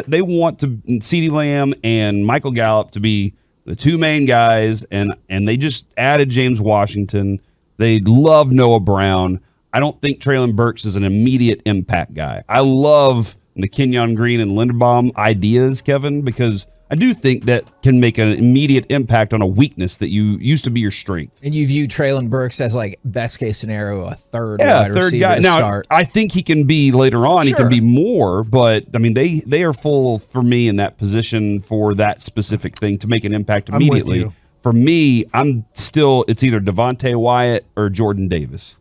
they want to CeeDee Lamb and Michael Gallup to be the two main guys, and they just added James Washington. They love Noah Brown. I don't think Traylon Burks is an immediate impact guy. I love the Kenyon Green and Linderbaum ideas, Kevin, because I do think that can make an immediate impact on a weakness that used to be your strength. And you view Traylon Burks as like best case scenario, a third wide receiver guy. Now, start. I think he can be later on. Sure. He can be more, but I mean, they are full for me in that position for that specific thing to make an impact immediately. For me, it's either Devontae Wyatt or Jordan Davis.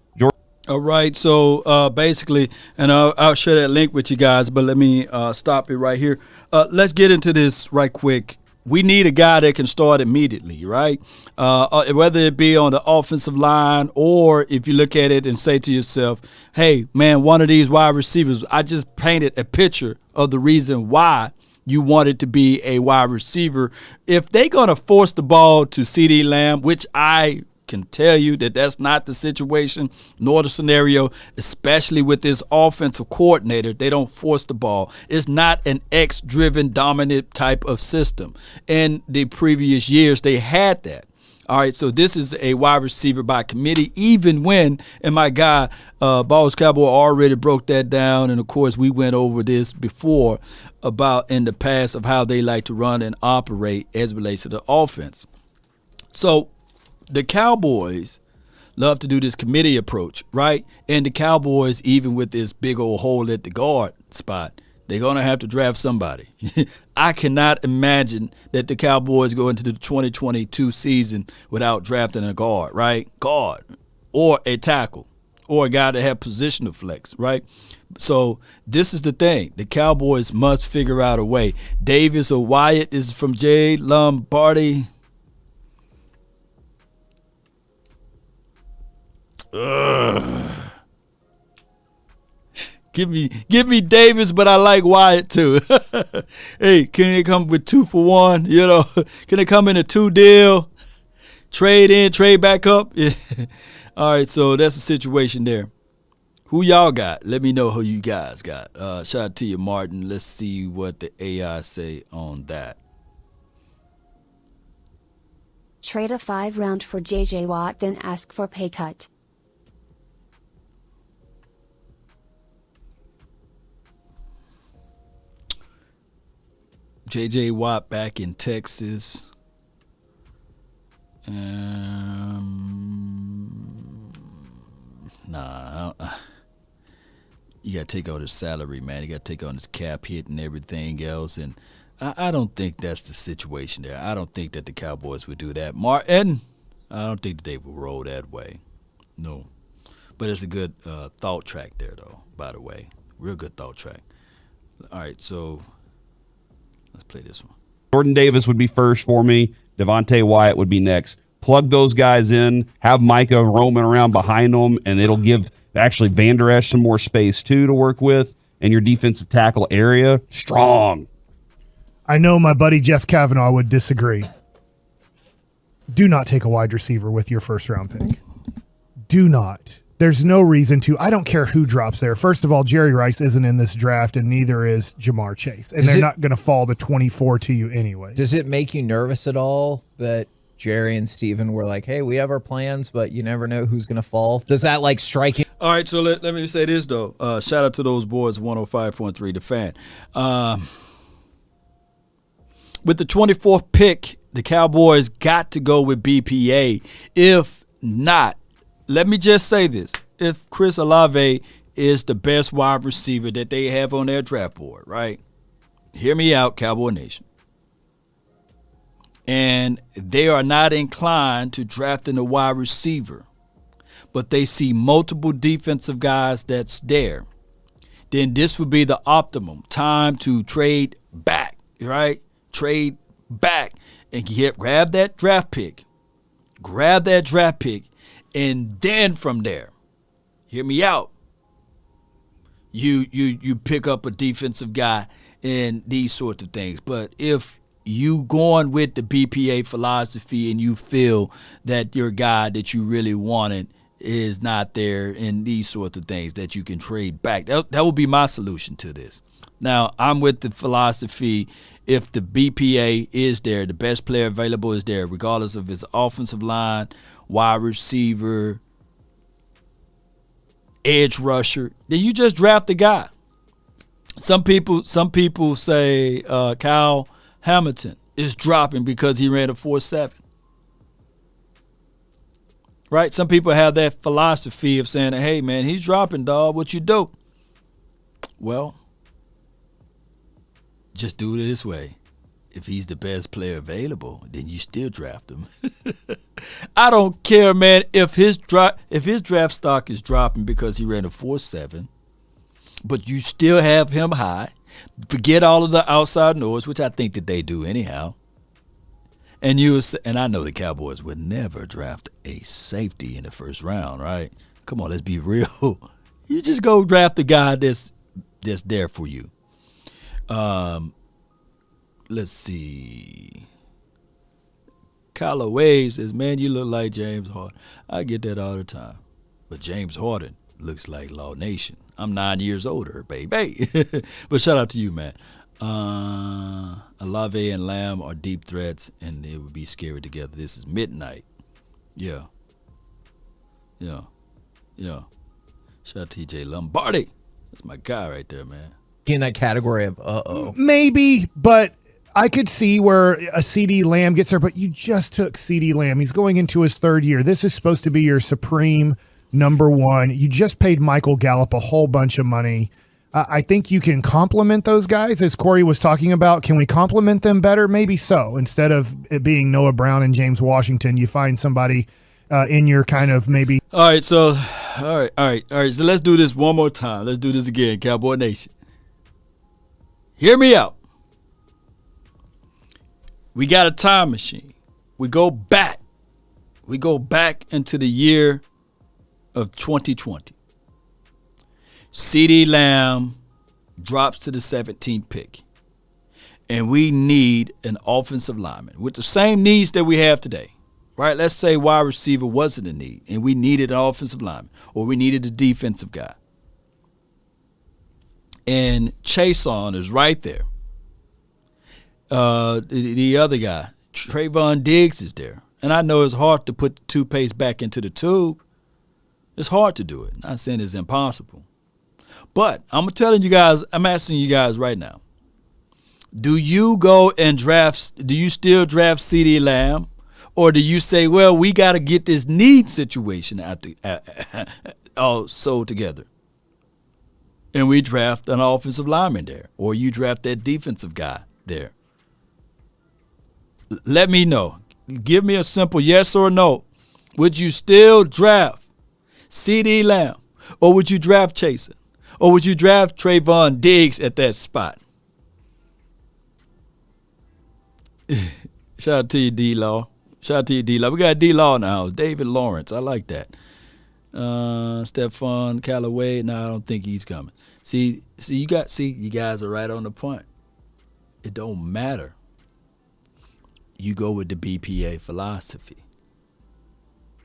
All right, so basically, and I'll share that link with you guys, but let me stop it right here. Let's get into this right quick. We need a guy that can start immediately, right? Whether it be on the offensive line, or if you look at it and say to yourself, hey, man, one of these wide receivers, I just painted a picture of the reason why you wanted to be a wide receiver. If they're going to force the ball to CeeDee Lamb, which I can tell you that that's not the situation nor the scenario, especially with this offensive coordinator. They don't force the ball. It's not an X-driven dominant type of system. In the previous years, they had that. All right, so this is a wide receiver by committee, even when, and my guy, Balls Cowboy already broke that down, and of course we went over this before about in the past of how they like to run and operate as it relates to the offense. So the Cowboys love to do this committee approach, right? And the Cowboys, even with this big old hole at the guard spot, they're going to have to draft somebody. I cannot imagine that the Cowboys go into the 2022 season without drafting a guard, right? Guard or a tackle or a guy that have positional flex, right? So this is the thing. The Cowboys must figure out a way. Davis or Wyatt is from Jay Lombardi. Give me Davis, but I like Wyatt too. Hey, can they come with 2 for 1? You know, can they come in a 2 deal? Trade in, trade back up. Yeah. All right, so that's the situation there. Who y'all got? Let me know who you guys got. Shout out to you, Martin. Let's see what the AI say on that. Trade a 5th-round for J.J. Watt, then ask for pay cut. J.J. Watt back in Texas. You got to take on his salary, man. You got to take on his cap hit and everything else. And I don't think that's the situation there. I don't think that the Cowboys would do that. Martin, I don't think that they will roll that way. No. But it's a good thought track there, though, by the way. Real good thought track. All right, so let's play this one. Jordan Davis would be first for me. Devontae Wyatt would be next. Plug those guys in. Have Micah roaming around behind them, and it'll give actually Van Der Esch some more space, too, to work with. And your defensive tackle area, strong. I know my buddy Jeff Kavanaugh would disagree. Do not take a wide receiver with your first-round pick. Do not. There's no reason to. I don't care who drops there. First of all, Jerry Rice isn't in this draft, and neither is Jamar Chase. And they're not going to fall to 24 to you anyway. Does it make you nervous at all that Jerry and Steven were like, hey, we have our plans, but you never know who's going to fall? Does that like strike you? All right, so let me say this, though. Shout out to those boys, 105.3 The Fan. With the 24th pick, the Cowboys got to go with BPA. If not, let me just say this. If Chris Olave is the best wide receiver that they have on their draft board, right? Hear me out, Cowboy Nation. And they are not inclined to drafting a wide receiver, but they see multiple defensive guys that's there, then this would be the optimum time to trade back, right? Trade back and grab that draft pick. Grab that draft pick. And then from there, hear me out. You pick up a defensive guy and these sorts of things. But if you going with the BPA philosophy and you feel that your guy that you really wanted is not there and these sorts of things, that you can trade back, that would be my solution to this. Now, I'm with the philosophy, if the BPA is there, the best player available is there, regardless of his offensive line, wide receiver, edge rusher, then you just draft the guy. Some people say Kyle Hamilton is dropping because he ran a 4.7. Right? Some people have that philosophy of saying, hey, man, he's dropping, dog. What you do? Well, just do it this way. If he's the best player available, then you still draft him. I don't care, man, if his draft stock is dropping because he ran a 4.7, but you still have him high. Forget all of the outside noise, which I think that they do anyhow. And I know the Cowboys would never draft a safety in the first round, right? Come on, let's be real. You just go draft the guy that's there for you. Let's see. Kyler Wade says, man, you look like James Harden. I get that all the time. But James Harden looks like Law Nation. I'm 9 years older, baby. But shout out to you, man. Olave and Lamb are deep threats, and they would be scary together. This is midnight. Yeah. Yeah. Yeah. Shout out to TJ Lombardi. That's my guy right there, man. In that category of uh-oh. Maybe, but I could see where a CD Lamb gets there, but you just took CD Lamb. He's going into his third year. This is supposed to be your supreme number one. You just paid Michael Gallup a whole bunch of money. I think you can compliment those guys, as Corey was talking about. Can we compliment them better? Maybe so. Instead of it being Noah Brown and James Washington, you find somebody in your kind of maybe. All right. So let's do this one more time. Let's do this again, Cowboy Nation. Hear me out. We got a time machine. We go back. We go back into the year of 2020. CeeDee Lamb drops to the 17th pick. And we need an offensive lineman with the same needs that we have today. Right? Let's say wide receiver wasn't a need and we needed an offensive lineman or we needed a defensive guy. And Chason is right there. The other guy, Trayvon Diggs, is there. And I know it's hard to put the toothpaste back into the tube. It's hard to do it. I'm not saying it's impossible. But I'm asking you guys right now. Do you go and do you still draft CeeDee Lamb? Or do you say, well, we got to get this need situation all sold together? And we draft an offensive lineman there. Or you draft that defensive guy there. Let me know. Give me a simple yes or no. Would you still draft CeeDee Lamb? Or would you draft Chason? Or would you draft Trayvon Diggs at that spot? Shout out to you, D-Law. Shout out to you, D-Law. We got D-Law in the house. David Lawrence. I like that. Stephon Callaway. No, I don't think he's coming. See, you guys are right on the point. It don't matter. You go with the BPA philosophy.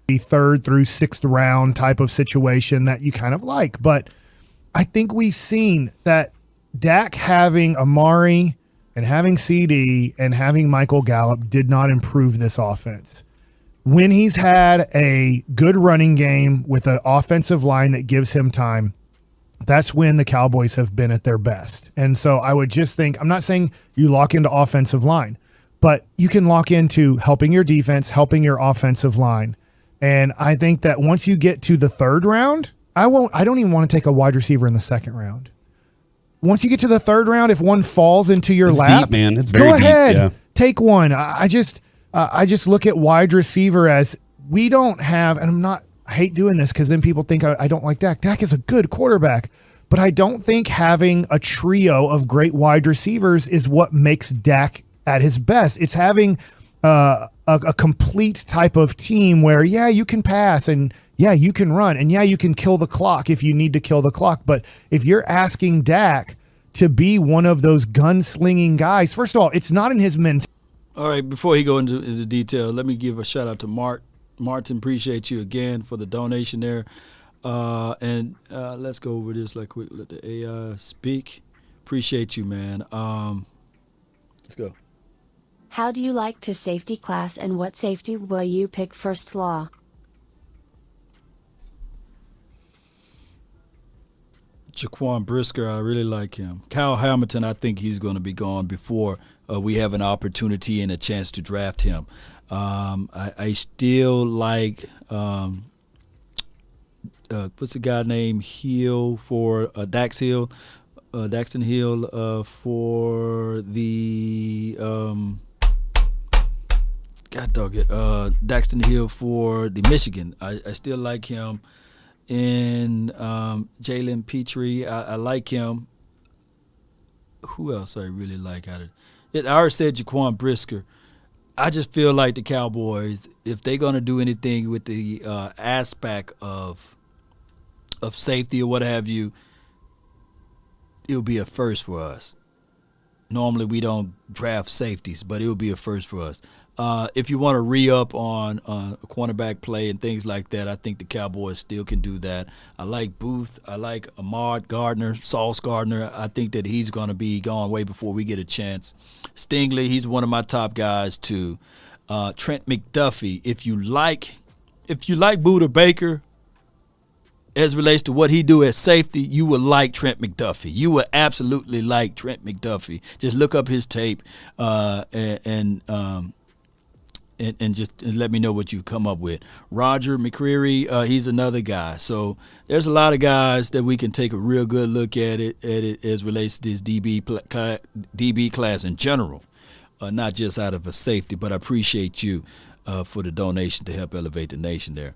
The third through sixth round type of situation that you kind of like. But I think we've seen that Dak having Amari and having CD and having Michael Gallup did not improve this offense. When he's had a good running game with an offensive line that gives him time, that's when the Cowboys have been at their best. And so I would just think, I'm not saying you lock into offensive line, but you can lock into helping your defense, helping your offensive line. And I think that once you get to the third round, I don't even want to take a wide receiver in the second round. Once you get to the third round, if one falls into your lap, deep, man. It's very go ahead, deep, yeah. Take one. I just look at wide receiver as we don't have, and I hate doing this because then people think I don't like Dak. Dak is a good quarterback, but I don't think having a trio of great wide receivers is what makes Dak at his best. It's having a complete type of team where, yeah, you can pass and yeah, you can run and yeah, you can kill the clock if you need to kill the clock. But if you're asking Dak to be one of those gunslinging guys, first of all, it's not in his mentality. All right, before he go into the detail, let me give a shout out to Martin, appreciate you again for the donation there. And let's go over this like quick. Let the AI speak. Appreciate you, man. Let's go. How do you like to safety class and what safety will you pick first? Law? Jaquan Brisker, I really like him. Kyle Hamilton, I think he's going to be gone before we have an opportunity and a chance to draft him. I still like what's the guy named Hill for Daxton Hill for the Daxton Hill for the Michigan. I still like him. And Jalen Petrie, I like him. Who else I really like out of it? I already said Jaquan Brisker. I just feel like the Cowboys, if they're going to do anything with the aspect of safety or what have you, it'll be a first for us. Normally we don't draft safeties, but it'll be a first for us. If you want to re-up on a cornerback play and things like that, I think the Cowboys still can do that. I like Booth. I like Ahmad Gardner, Sauce Gardner. I think that he's going to be gone way before we get a chance. Stingley, he's one of my top guys too. Trent McDuffie, if you like if you like Buda Baker as it relates to what he do at safety, you will like Trent McDuffie. You will absolutely like Trent McDuffie. Just look up his tape and just let me know what you come up with. Roger McCreary, he's another guy. So there's a lot of guys that we can take a real good look at it as relates to this DB class in general, not just out of a safety. But I appreciate you for the donation to help elevate the nation there.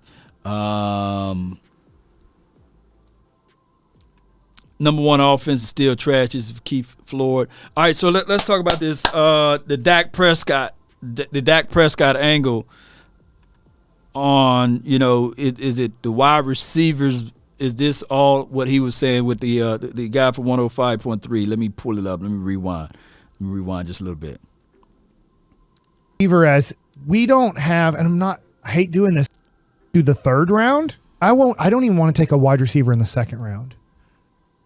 Number one offense is still trash. This is Keith Floyd. All right, so let's talk about this. The Dak Prescott angle on, is it the wide receivers? Is this all what he was saying with the guy for 105.3? Let me pull it up. Let me rewind. Just a little bit. As we don't have, and I hate doing this, to the third round. I don't even want to take a wide receiver in the second round.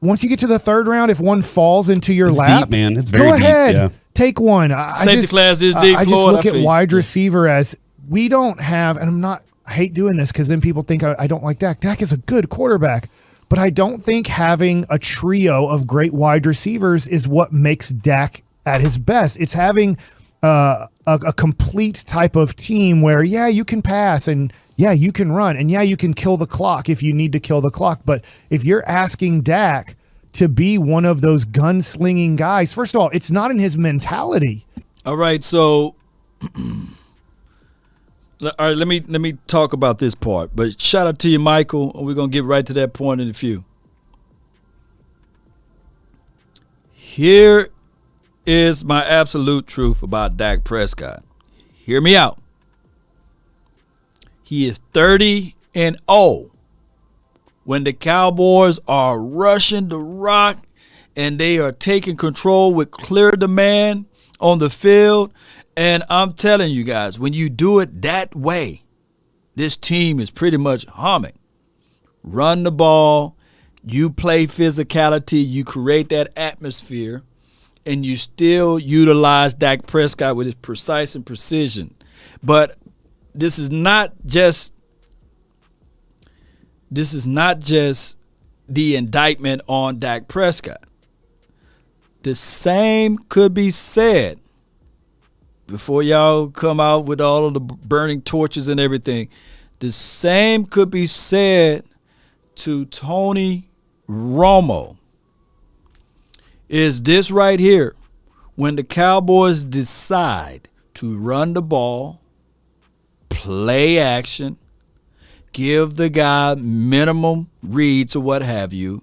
Once you get to the third round, if one falls into your lap, deep, man. It's very go ahead, deep, yeah. Take one. Safety class is deep. I just look at wide receiver as we don't have, and I hate doing this because then people think I don't like Dak. Dak is a good quarterback, but I don't think having a trio of great wide receivers is what makes Dak at his best. It's having a complete type of team where, yeah, you can pass and yeah, you can run and yeah, you can kill the clock if you need to kill the clock. But if you're asking Dak to be one of those gunslinging guys, first of all, it's not in his mentality. All right, so all right, let me talk about this part. But shout out to you, Michael. We're gonna get right to that point in a few. Here is my absolute truth about Dak Prescott. Hear me out. He is 30-0 when the Cowboys are rushing the rock and they are taking control with clear demand on the field. And I'm telling you guys, when you do it that way, this team is pretty much humming. Run the ball, you play physicality, you create that atmosphere, and you still utilize Dak Prescott with his precise and precision. But this is not just the indictment on Dak Prescott. The same could be said, before y'all come out with all of the burning torches and everything, the same could be said to Tony Romo. Is this right here, when the Cowboys decide to run the ball, play action, give the guy minimum reads or what have you,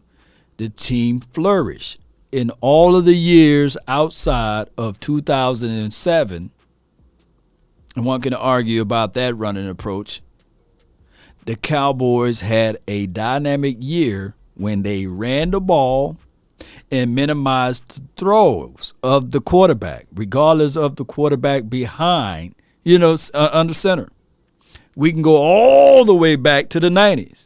the team flourished. In all of the years outside of 2007, and one can argue about that running approach, the Cowboys had a dynamic year when they ran the ball and minimized throws of the quarterback, regardless of the quarterback behind, under center. We can go all the way back to the 90s.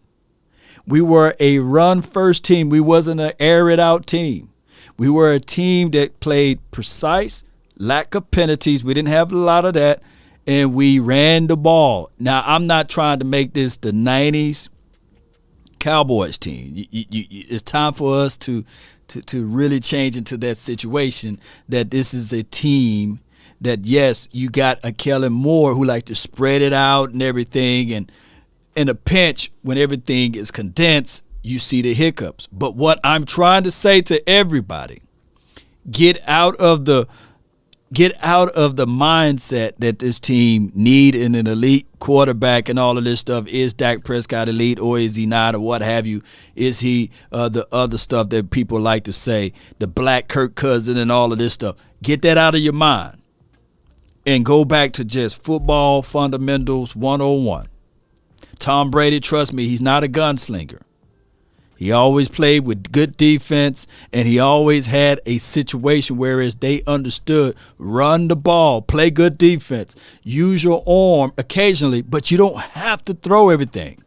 We were a run-first team. We wasn't an air-it-out team. We were a team that played precise, lack of penalties. We didn't have a lot of that, and we ran the ball. Now, I'm not trying to make this the 90s Cowboys team. It's time for us to really change into that situation, that this is a team that, yes, you got a Kellen Moore who like to spread it out and everything, and in a pinch, when everything is condensed, you see the hiccups. But what I'm trying to say to everybody, get out of the mindset that this team need an elite quarterback and all of this stuff. Is Dak Prescott elite or is he not, or what have you? Is he the other stuff that people like to say, the black Kirk Cousin and all of this stuff? Get that out of your mind and go back to just football fundamentals 101. Tom Brady, trust me, he's not a gunslinger. He always played with good defense, and he always had a situation whereas they understood, run the ball, play good defense, use your arm occasionally, but you don't have to throw everything.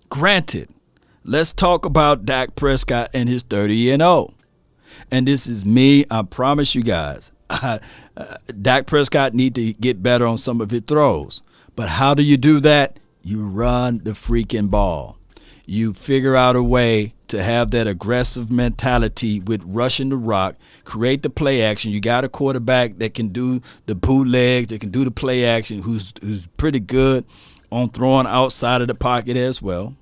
Granted, let's talk about Dak Prescott and his 30-0. And this is me, I promise you guys. Dak Prescott need to get better on some of his throws. But how do you do that? You run the freaking ball. You figure out a way to have that aggressive mentality with rushing the rock, create the play action. You got a quarterback that can do the bootlegs, that can do the play action, who's pretty good on throwing outside of the pocket as well.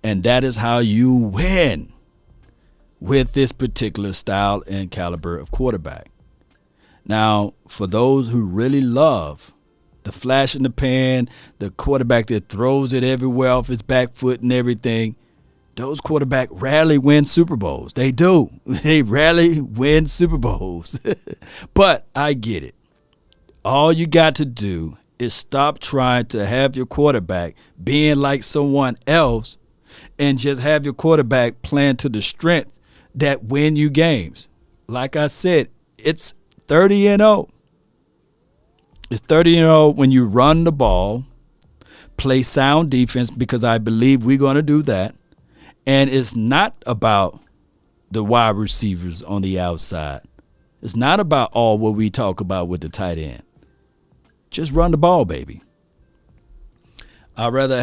And that is how you win with this particular style and caliber of quarterback. Now, for those who really love the flash in the pan, the quarterback that throws it everywhere off his back foot and everything, those quarterbacks rarely win Super Bowls. They do. They rarely win Super Bowls. But I get it. All you got to do is stop trying to have your quarterback being like someone else and just have your quarterback playing to the strength that win you games. Like I said, it's 30-0. It's 30-0 when you run the ball, play sound defense, because I believe we're going to do that. And it's not about the wide receivers on the outside. It's not about all what we talk about with the tight end. Just run the ball, baby. I'd rather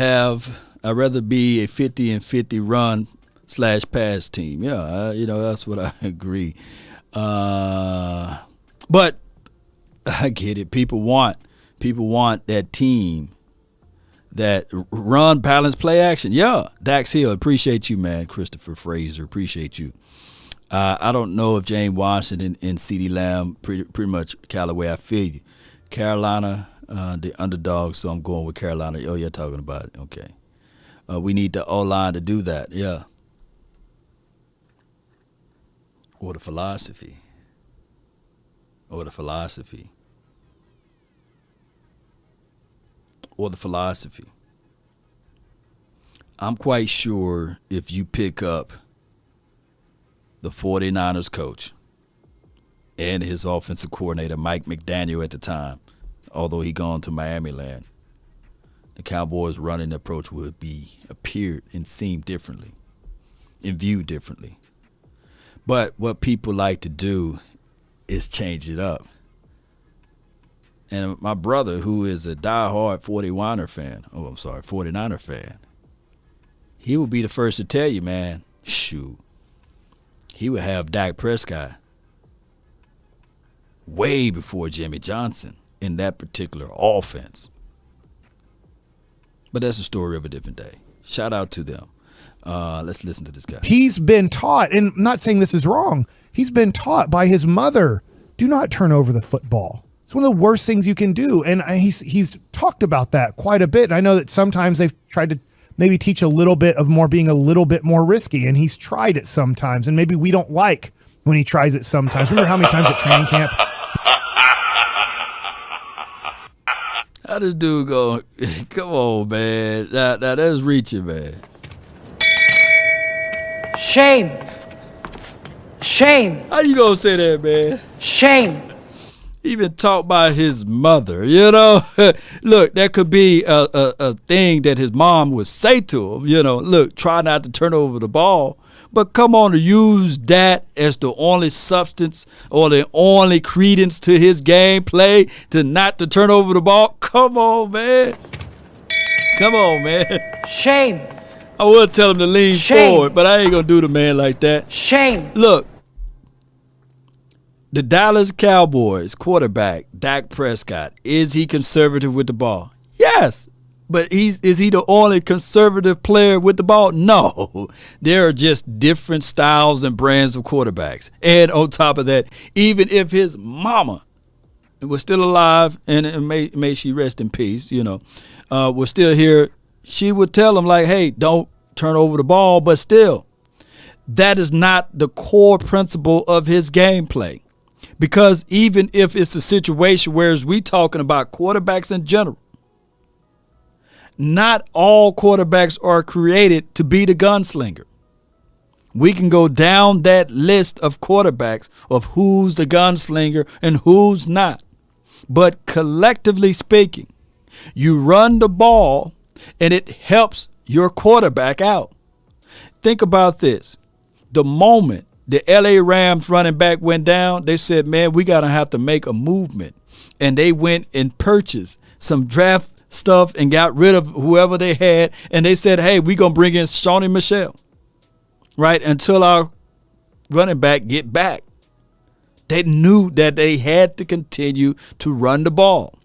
be a 50-50 run / pass team. Yeah, that's what I agree. But I get it. People want that team that run, balance, play action. Yeah, Dax Hill, appreciate you, man. Christopher Fraser, appreciate you. I don't know if James Washington and CeeDee Lamb, pretty much Callaway, I feel you. Carolina, the underdog, so I'm going with Carolina. Oh, you're talking about it. Okay. We need the O-line to do that, yeah. Or the philosophy. Or the philosophy. I'm quite sure if you pick up the 49ers coach and his offensive coordinator, Mike McDaniel at the time, although he gone to Miami land, the Cowboys' running approach would appeared and seemed differently and viewed differently. But what people like to do is change it up. And my brother, who is a diehard 49er fan, he would be the first to tell you, man, shoot, he would have Dak Prescott way before Jimmy Johnson in that particular offense. But that's a story of a different day. Shout out to them. Let's listen to this guy. He's been taught, and I'm not saying this is wrong, he's been taught by his mother, do not turn over the football. It's one of the worst things you can do. And he's talked about that quite a bit. And I know that sometimes they've tried to maybe teach a little bit of more being a little bit more risky. And he's tried it sometimes. And maybe we don't like when he tries it sometimes. Remember how many times at training camp? How this dude go? Come on, man. That's reaching, man. Shame. Shame. How you gonna say that, man? Shame. Even taught by his mother, Look, that could be a thing that his mom would say to him, look, try not to turn over the ball. But come on, to use that as the only substance or the only credence to his gameplay, not to turn over the ball. Come on, man. Shame. I would tell him to lean forward, but I ain't going to do the man like that. Shame. Look. The Dallas Cowboys quarterback, Dak Prescott, is he conservative with the ball? Yes. But is he the only conservative player with the ball? No. There are just different styles and brands of quarterbacks. And on top of that, even if his mama was still alive, and may she rest in peace, was still here, she would tell him like, hey, don't turn over the ball. But still, that is not the core principle of his gameplay. Because even if it's a situation where we talking about quarterbacks in general, not all quarterbacks are created to be the gunslinger. We can go down that list of quarterbacks of who's the gunslinger and who's not. But collectively speaking, you run the ball and it helps your quarterback out. Think about this. The moment the LA Rams running back went down, they said, man, we got to have to make a movement. And they went and purchased some draft stuff and got rid of whoever they had, and they said, hey, we're going to bring in Shawnee Michelle, right, until our running back get back. They knew that they had to continue to run the ball.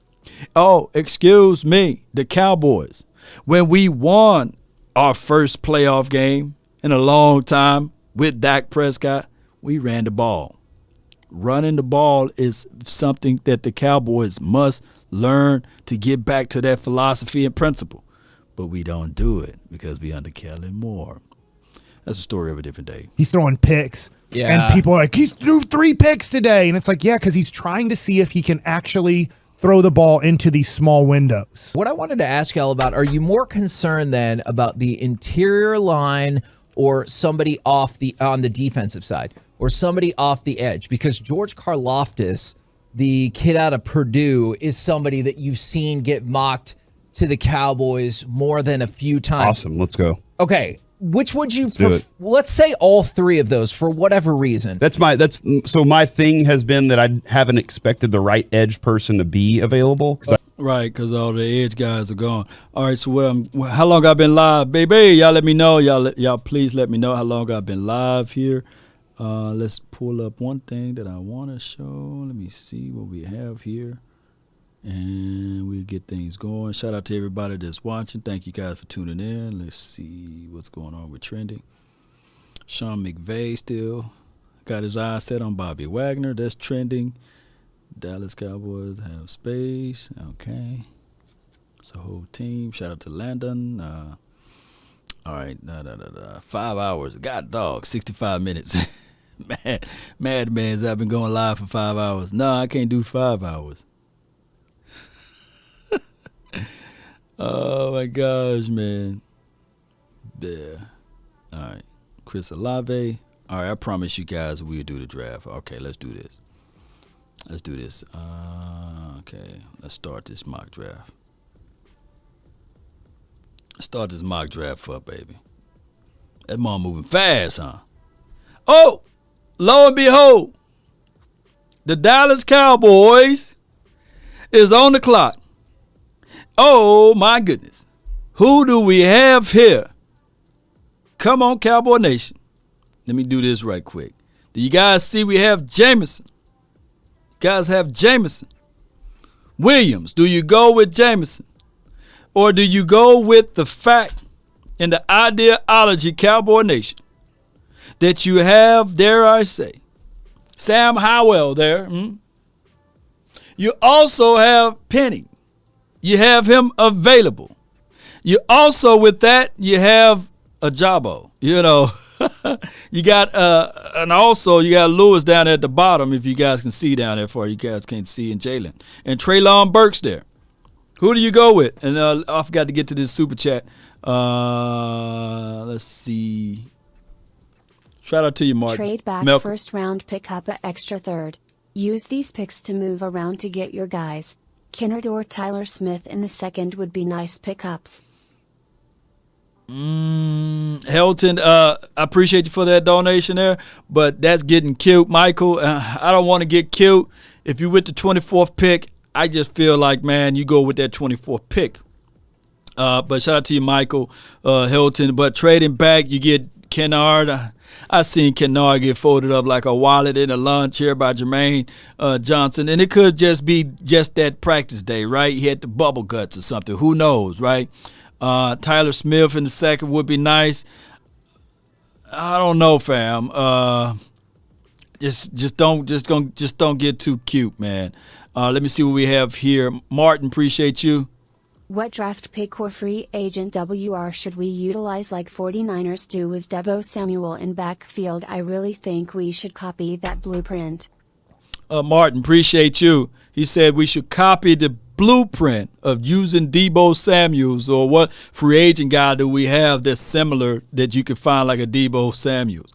Oh, excuse me, the Cowboys. When we won our first playoff game in a long time with Dak Prescott, we ran the ball. Running the ball is something that the Cowboys must learn to get back to that philosophy and principle. But we don't do it because we under Kellen Moore. That's a story of a different day. He's throwing picks. Yeah. And people are like, he's threw 3 picks today. And it's like, yeah, because he's trying to see if he can actually throw the ball into these small windows. What I wanted to ask y'all about, are you more concerned then about the interior line or somebody on the defensive side or somebody off the edge? Because George Karlaftis, the kid out of Purdue, is somebody that you've seen get mocked to the Cowboys more than a few times. Awesome. Let's go. Okay. Which would you do it. Let's say all 3 of those for whatever reason. So my thing has been that I haven't expected the right edge person to be available. Right, because all the edge guys are gone. All right, so how long I've been live? Baby, y'all let me know. Y'all please let me know how long I've been live here. Let's pull up one thing that I want to show. Let me see what we have here. And we'll get things going. Shout out to everybody that's watching. Thank you guys for tuning in. Let's see what's going on with trending. Sean McVay still got his eyes set on Bobby Wagner. That's trending. Dallas Cowboys have space. Okay. It's a whole team. Shout out to Landon. All right. 5 hours. God dog. 65 minutes. Madman's I've been going live for 5 hours. No, I can't do 5 hours. Oh my gosh, man. Yeah. All right. Chris Olave. All right, I promise you guys we'll do the draft. Okay, let's do this. Okay, let's start this mock draft. Start this mock draft up, baby. That mom moving fast, huh? Oh, lo and behold, the Dallas Cowboys is on the clock. Oh, my goodness. Who do we have here? Come on, Cowboy Nation. Let me do this right quick. Do you guys see we have Jameson? You guys have Jameson. Williams, do you go with Jameson? Or do you go with the fact and the ideology, Cowboy Nation, that you have, dare I say, Sam Howell there. You also have Penny. You have him available. You also, with that, you have a Jabo. You know, you got, and also you got Lewis down at the bottom, if you guys can see down there for you guys can't see, and Jalen. And Treylon Burks there. Who do you go with? And I forgot to get to this super chat. Let's see. Shout out to you, Mark. Trade back Malcolm. first round, pick up an extra third. Use these picks to move around to get your guys. Kennard or Tyler Smith in the second would be nice pickups. Helton, I appreciate you for that donation there, but that's getting cute, Michael. I don't want to get cute. If you with the 24th pick, I just feel like, man, you go with that 24th pick. But shout out to you, Michael Helton. But trading back, you get Kennard. I seen Kennard get folded up like a wallet in a lunch here by Jermaine Johnson. And it could just be just that practice day, right? He had the bubble guts or something. Who knows, right? Tyler Smith in the second would be nice. I don't know, fam. Just don't get too cute, man. Let me see what we have here. Martin, appreciate you. What draft pick or free agent WR should we utilize like 49ers do with Deebo Samuel in backfield? I really think we should copy that blueprint. Martin, appreciate you. He said we should copy the blueprint of using Deebo Samuels, or what free agent guy do we have that's similar that you can find like a Deebo Samuels?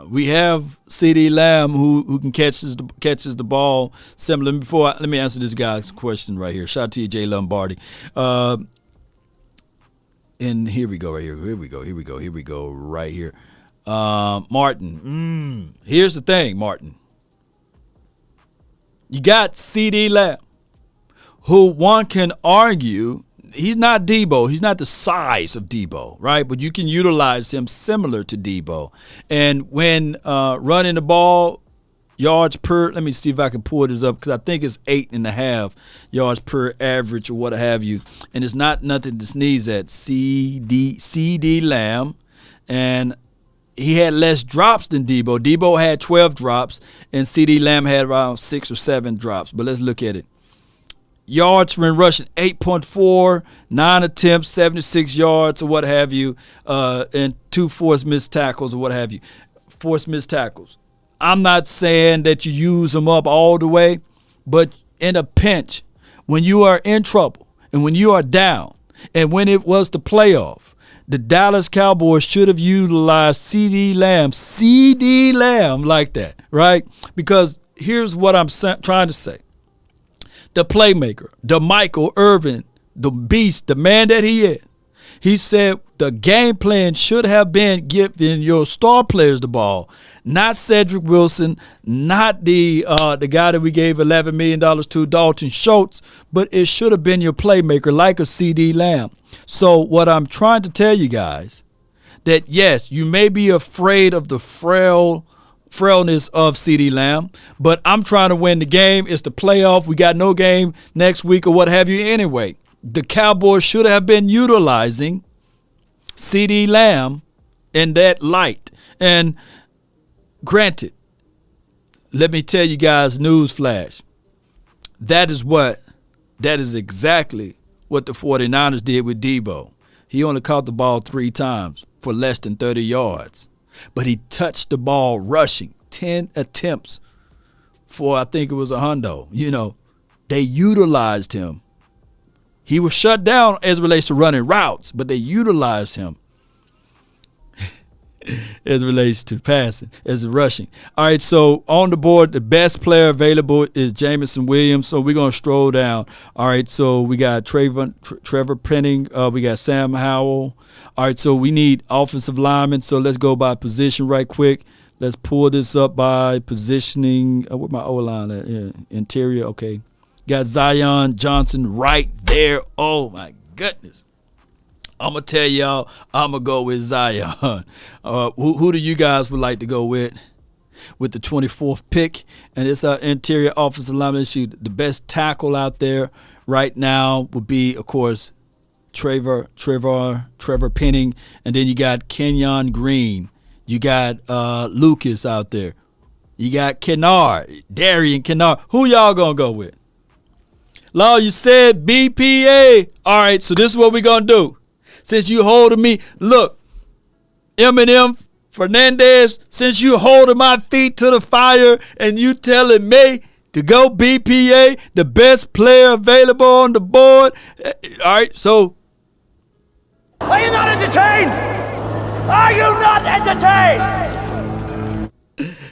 We have CD Lamb who can catches the ball similar. Let me answer this guy's question right here. Shout out to you, Jay Lombardi. And here we go right here. Here we go right here. Martin. Here's the thing, Martin. You got CD Lamb. who one can argue he's not Debo. He's not the size of Debo, right? But you can utilize him similar to Debo. And when running the ball, yards per, let me see if I can pull this up because I think it's 8.5 yards per average or what have you. And it's not nothing to sneeze at. CD Lamb. And he had less drops than Debo. Debo had 12 drops, and CD Lamb had around 6 or 7 drops. But let's look at it. Yards when rushing, 8.4, 9 attempts, 76 yards or what have you, and 2 forced missed tackles or what have you. Forced missed tackles. I'm not saying that you use them up all the way, but in a pinch, when you are in trouble and when you are down, and when it was the playoff, the Dallas Cowboys should have utilized CD Lamb like that, right? Because here's what I'm trying to say. The playmaker, the Michael Irvin, the beast, the man that he is. He said the game plan should have been giving your star players the ball, not Cedric Wilson, not the guy that we gave $11 million to, Dalton Schultz, but it should have been your playmaker like a CD Lamb. So what I'm trying to tell you guys, that yes, you may be afraid of the frailness of CD Lamb, but I'm trying to win the game. It's the playoff. We got no game next week or what have you anyway. The Cowboys should have been utilizing CD Lamb in that light. And granted, let me tell you guys, news flash. That is exactly what the 49ers did with Debo. He only caught the ball 3 times for less than 30 yards. But he touched the ball rushing, 10 attempts for, I think it was a hundo. You know, they utilized him. He was shut down as it relates to running routes, but they utilized him as it relates to passing, as rushing. All right, so on the board, the best player available is Jameson Williams. So we're going to stroll down. All right, so we got Trevor Penning. We got Sam Howell. All right, so we need offensive linemen. So let's go by position right quick. Let's pull this up by positioning. Where my O-line at? Yeah, interior, okay. Got Zion Johnson right there. Oh, my goodness. I'm going to tell y'all, I'm going to go with Zion. Who do you guys would like to go with the 24th pick? And it's our interior offensive lineman issue. The best tackle out there right now would be, of course, Trevor Penning. And then you got Kenyon Green. You got Lucas out there. You got Darian Kennard. Who y'all going to go with? Law, you said BPA. All right, so this is what we're going to do. Since you holding me, look, Eminem Fernandez, since you holding my feet to the fire and you telling me to go BPA, the best player available on the board. All right, so. Are you not entertained? Are you not entertained?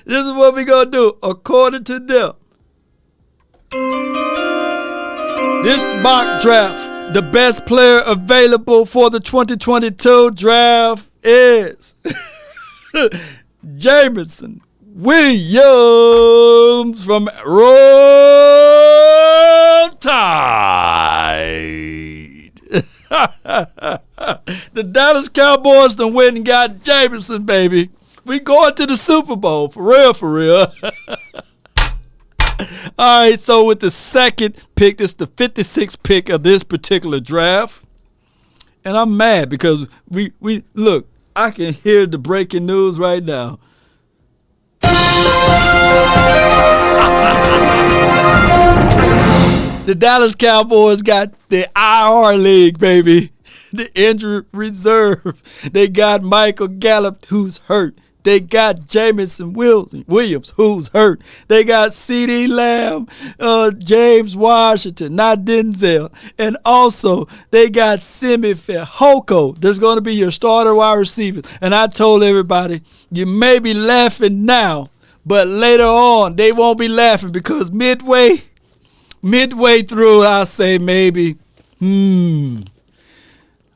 This is what we're going to do, according to them. This mock draft, the best player available for the 2022 draft is Jameson Williams from Roll Tide. The Dallas Cowboys done went and got Jameson, baby. We going to the Super Bowl, for real, for real. All right, so with the second pick, this is the 56th pick of this particular draft. And I'm mad because we look, I can hear the breaking news right now. The Dallas Cowboys got the IR league, baby. The injury reserve. They got Michael Gallup, who's hurt. They got Jameson Williams, who's hurt. They got CD Lamb, James Washington, not Denzel. And also, they got Simi Fehoko. That's going to be your starter wide receiver. And I told everybody, you may be laughing now, but later on, they won't be laughing because midway through, I'll say maybe,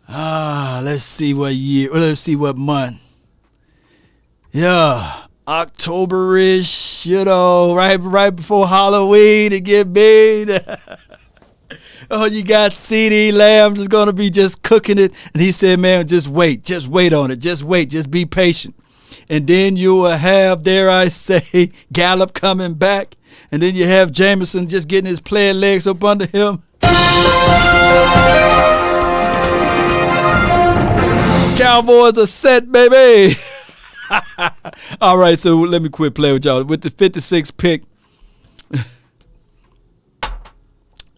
let's see what year, let's see what month. Yeah, October-ish, right before Halloween to get made. Oh, you got CeeDee Lamb just going to be just cooking it. And he said, man, just wait on it. Just wait. Just be patient. And then you will have, dare I say, Gallup coming back. And then you have Jameson just getting his playing legs up under him. Cowboys are set, baby. All right, so let me quit playing with y'all. With the 56th pick,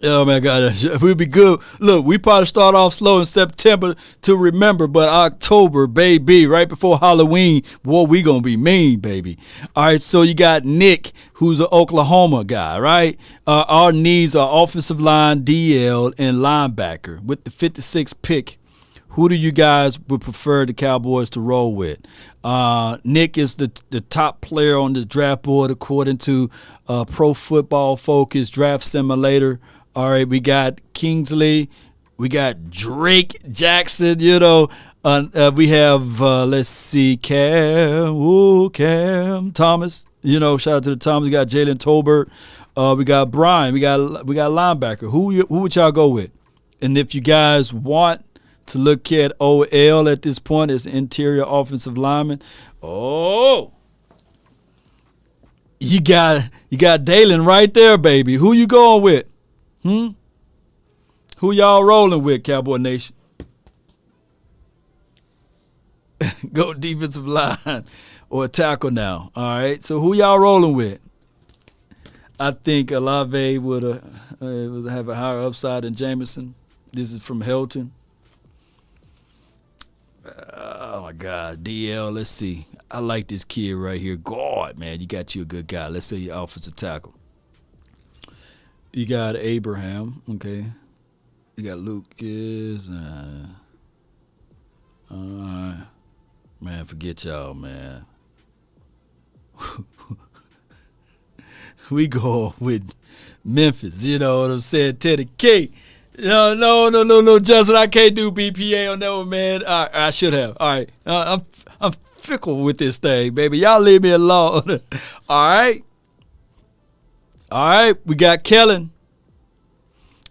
oh my God, we'll be good. Look, we probably start off slow in September to remember, but October, baby, right before Halloween, boy, we gonna be mean, baby. All right, so you got Nick, who's an Oklahoma guy, right? Our needs are offensive line, DL, and linebacker. With the 56th pick, who do you guys would prefer the Cowboys to roll with? Nick is the top player on the draft board according to Pro Football Focus Draft Simulator. All right, we got Kingsley, we got Drake Jackson, we have, let's see, Cam Thomas, shout out to the Thomas. We got Jalen Tolbert, we got Brian, we got linebacker. Who would y'all go with? And if you guys want to look at OL at this point as interior offensive lineman, you got Dalen right there, baby. Who you going with? Who y'all rolling with, Cowboy Nation? Go defensive line or tackle now. All right. So who y'all rolling with? I think Olave would have a higher upside than Jameson. This is from Hilton. Oh my God, DL. Let's see. I like this kid right here. God, man, you got you a good guy. Let's say your offensive tackle. You got Abraham, okay. You got Lucas. Man, forget y'all, man. We go with Memphis. You know what I'm saying? Teddy K. No, Justin. I can't do BPA on that one, man. I should have. All right. I'm fickle with this thing, baby. Y'all leave me alone. All right. We got Kellen.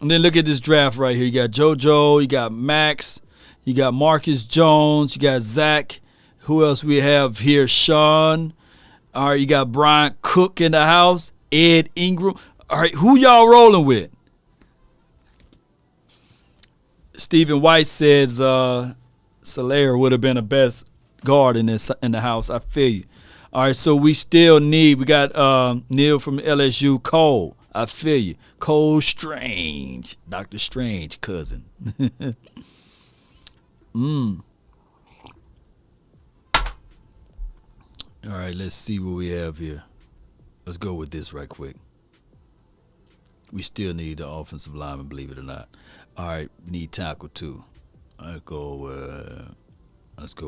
And then look at this draft right here. You got JoJo. You got Max. You got Marcus Jones. You got Zach. Who else we have here? Sean. All right. You got Brian Cook in the house. Ed Ingram. All right. Who y'all rolling with? Stephen White says Solaire would have been the best guard in the house. I feel you. All right, so we got Neil from LSU, Cole. I feel you. Cole Strange, Dr. Strange cousin. All right, let's see what we have here. Let's go with this right quick. We still need the offensive lineman, believe it or not. All right, we need tackle too. Let's go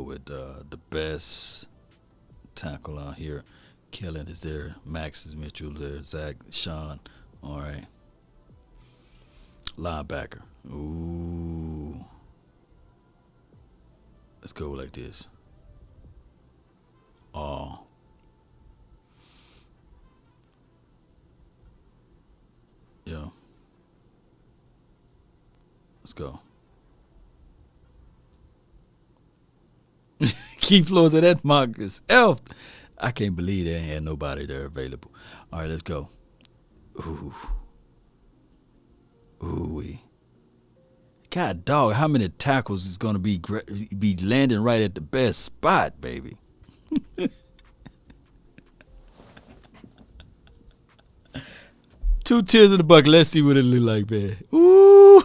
with the best tackle out here. Kellen is there. Max is Mitchell there. Zach, Sean. All right. Linebacker. Ooh. Let's go like this. Oh. Yeah. Let's go. Key floors of that Marcus Elf. I can't believe they ain't had nobody there available. All right, let's go. Ooh-wee. God dog, how many tackles is going to be landing right at the best spot, baby? Two tiers in the bucket. Let's see what it look like, man. Ooh.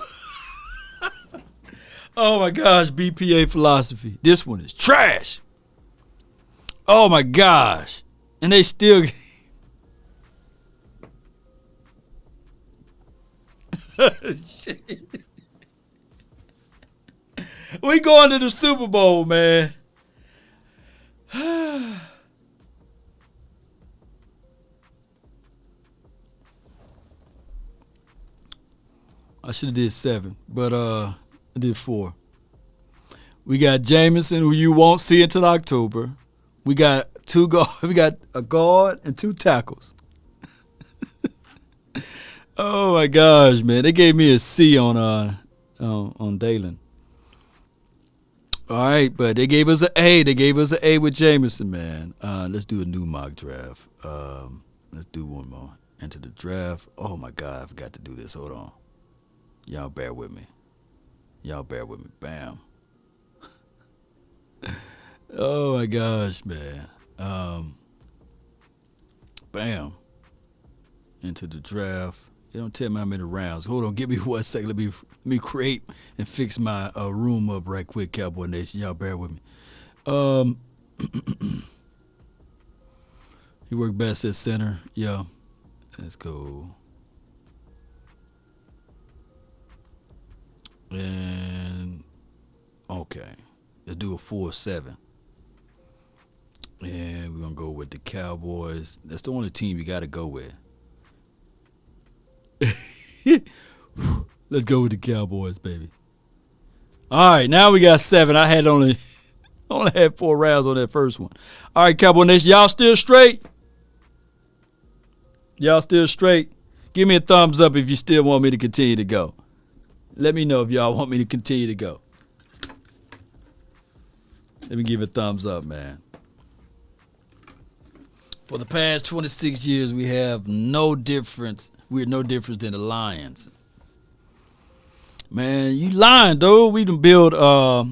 Oh, my gosh, BPA philosophy. This one is trash. Oh, my gosh. And they still... We going to the Super Bowl, man. I should have did 7, but I did 4. We got Jameson, who you won't see until October. We got we got a guard and 2 tackles. Oh my gosh, man! They gave me a C on Dalen. All right, but they gave us an A. They gave us an A with Jameson, man. Let's do a new mock draft. Let's do one more. Enter the draft. Oh my God, I forgot to do this. Hold on. Y'all bear with me. Bam. Oh my gosh, man. Bam. Into the draft. They don't tell me how many rounds. Hold on, give me 1 second. Let me create and fix my room up right quick, Cowboy Nation. Y'all bear with me. He worked best at center. Yeah. Let's go. And okay. Let's do a 4-7. And we're gonna go with the Cowboys. That's the only team you gotta go with. Let's go with the Cowboys, baby. All right, now we got 7. I had only had 4 rounds on that first one. All right, Cowboy Nation, y'all still straight? Y'all still straight? Give me a thumbs up if you still want me to continue to go. Let me know if y'all want me to continue to go. Let me give a thumbs up, man. For the past 26 years, we have no difference. We're no different than the Lions. Man, you lying, dude. We done built a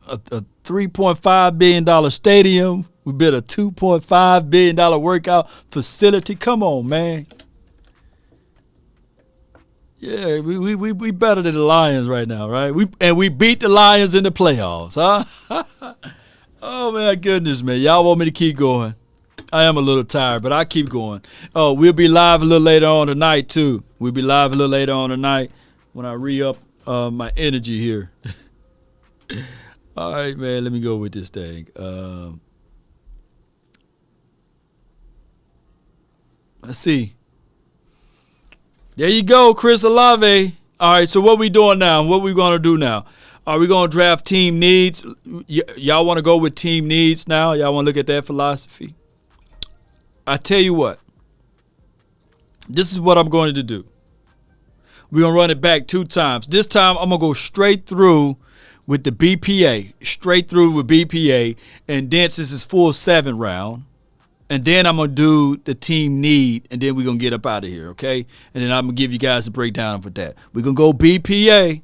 $3.5 billion stadium. We built a $2.5 billion workout facility. Come on, man. Yeah, we better than the Lions right now, right? We beat the Lions in the playoffs, huh? Oh, my goodness, man. Y'all want me to keep going? I am a little tired, but I keep going. Oh, we'll be live a little later on tonight, too. We'll be live a little later on tonight when I re-up my energy here. All right, man, let me go with this thing. Let's see. There you go, Chris Olave. All right, so what we doing now? What we going to do now? Are we going to draft team needs? Y'all want to go with team needs now? Y'all want to look at that philosophy? I tell you what. This is what I'm going to do. We're going to run it back 2 times. This time, I'm going to go straight through with the BPA. Straight through with BPA. And then, since it's full 7 round. And then I'm going to do the team need. And then we're going to get up out of here, okay? And then I'm going to give you guys a breakdown for that. We're going to go BPA.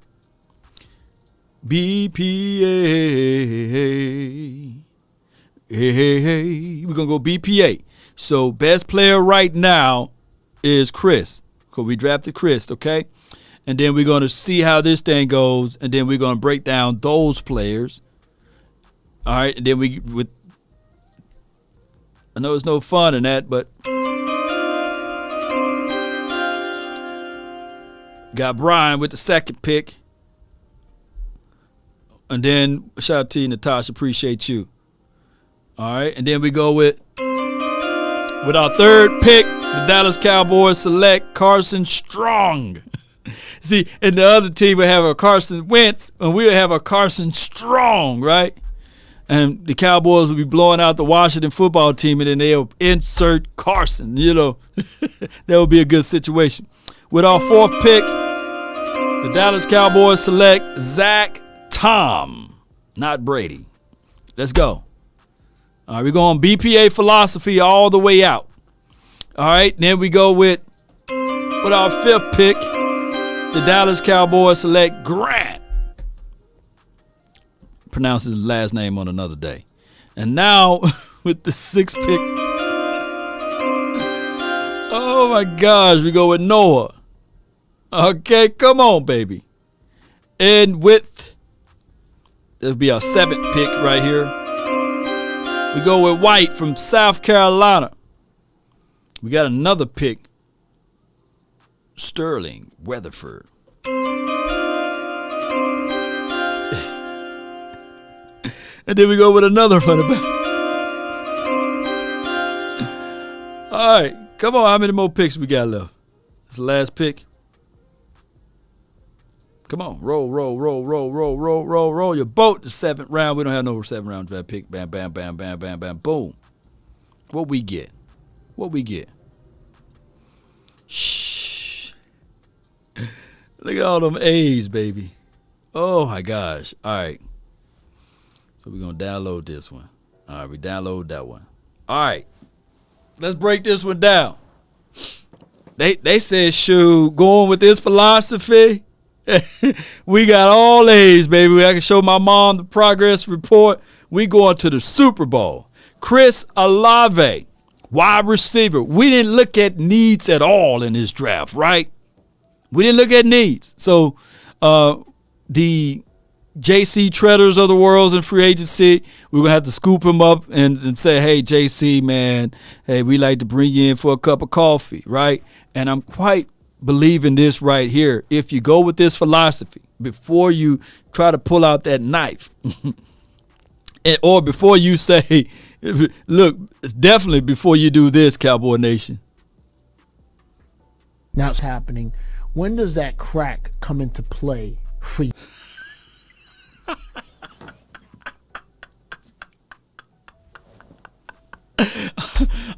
BPA. Hey. We're going to go BPA. So, best player right now is Chris. Because we drafted Chris, okay? And then we're going to see how this thing goes. And then we're going to break down those players. All right? And then I know it's no fun in that, but got Brian with the 2nd pick. And then, shout out to you, Natasha. Appreciate you. All right. And then we go with our 3rd pick, the Dallas Cowboys select Carson Strong. See, and the other team will have a Carson Wentz, and we'll have a Carson Strong, right? And the Cowboys will be blowing out the Washington football team, and then they'll insert Carson, you know. That would be a good situation. With our 4th pick, the Dallas Cowboys select Zach Tom, not Brady. Let's go. All right, we're going BPA philosophy all the way out. All right, then we go with our 5th pick, the Dallas Cowboys select Grant. Pronounce his last name on another day. And now with the 6th pick. Oh my gosh, we go with Noah. Okay, come on, baby. And with, that'll be our 7th pick right here. We go with White from South Carolina. We got another pick. Sterling Weatherford. And then we go with another running back. All right. Come on. How many more picks we got left? That's the last pick. Come on. Roll your boat. The 7th round. We don't have no 7th round draft pick. Bam, bam, bam, bam, bam, bam. Boom. What we get? Shh. Look at all them A's, baby. Oh, my gosh. All right. So we're going to download this one. All right, we download that one. All right. Let's break this one down. They said, shoot, going with this philosophy, we got all A's, baby. I can show my mom the progress report. We going to the Super Bowl. Chris Olave, wide receiver. We didn't look at needs at all in this draft, right? We didn't look at needs. So the JC Treaders of the world in free agency, we're going to have to scoop him up and say, hey, JC, man, hey, we like to bring you in for a cup of coffee, right? And I'm quite believing this right here. If you go with this philosophy, before you try to pull out that knife, or before you say, look, it's definitely before you do this, Cowboy Nation. Now it's happening. When does that crack come into play for you?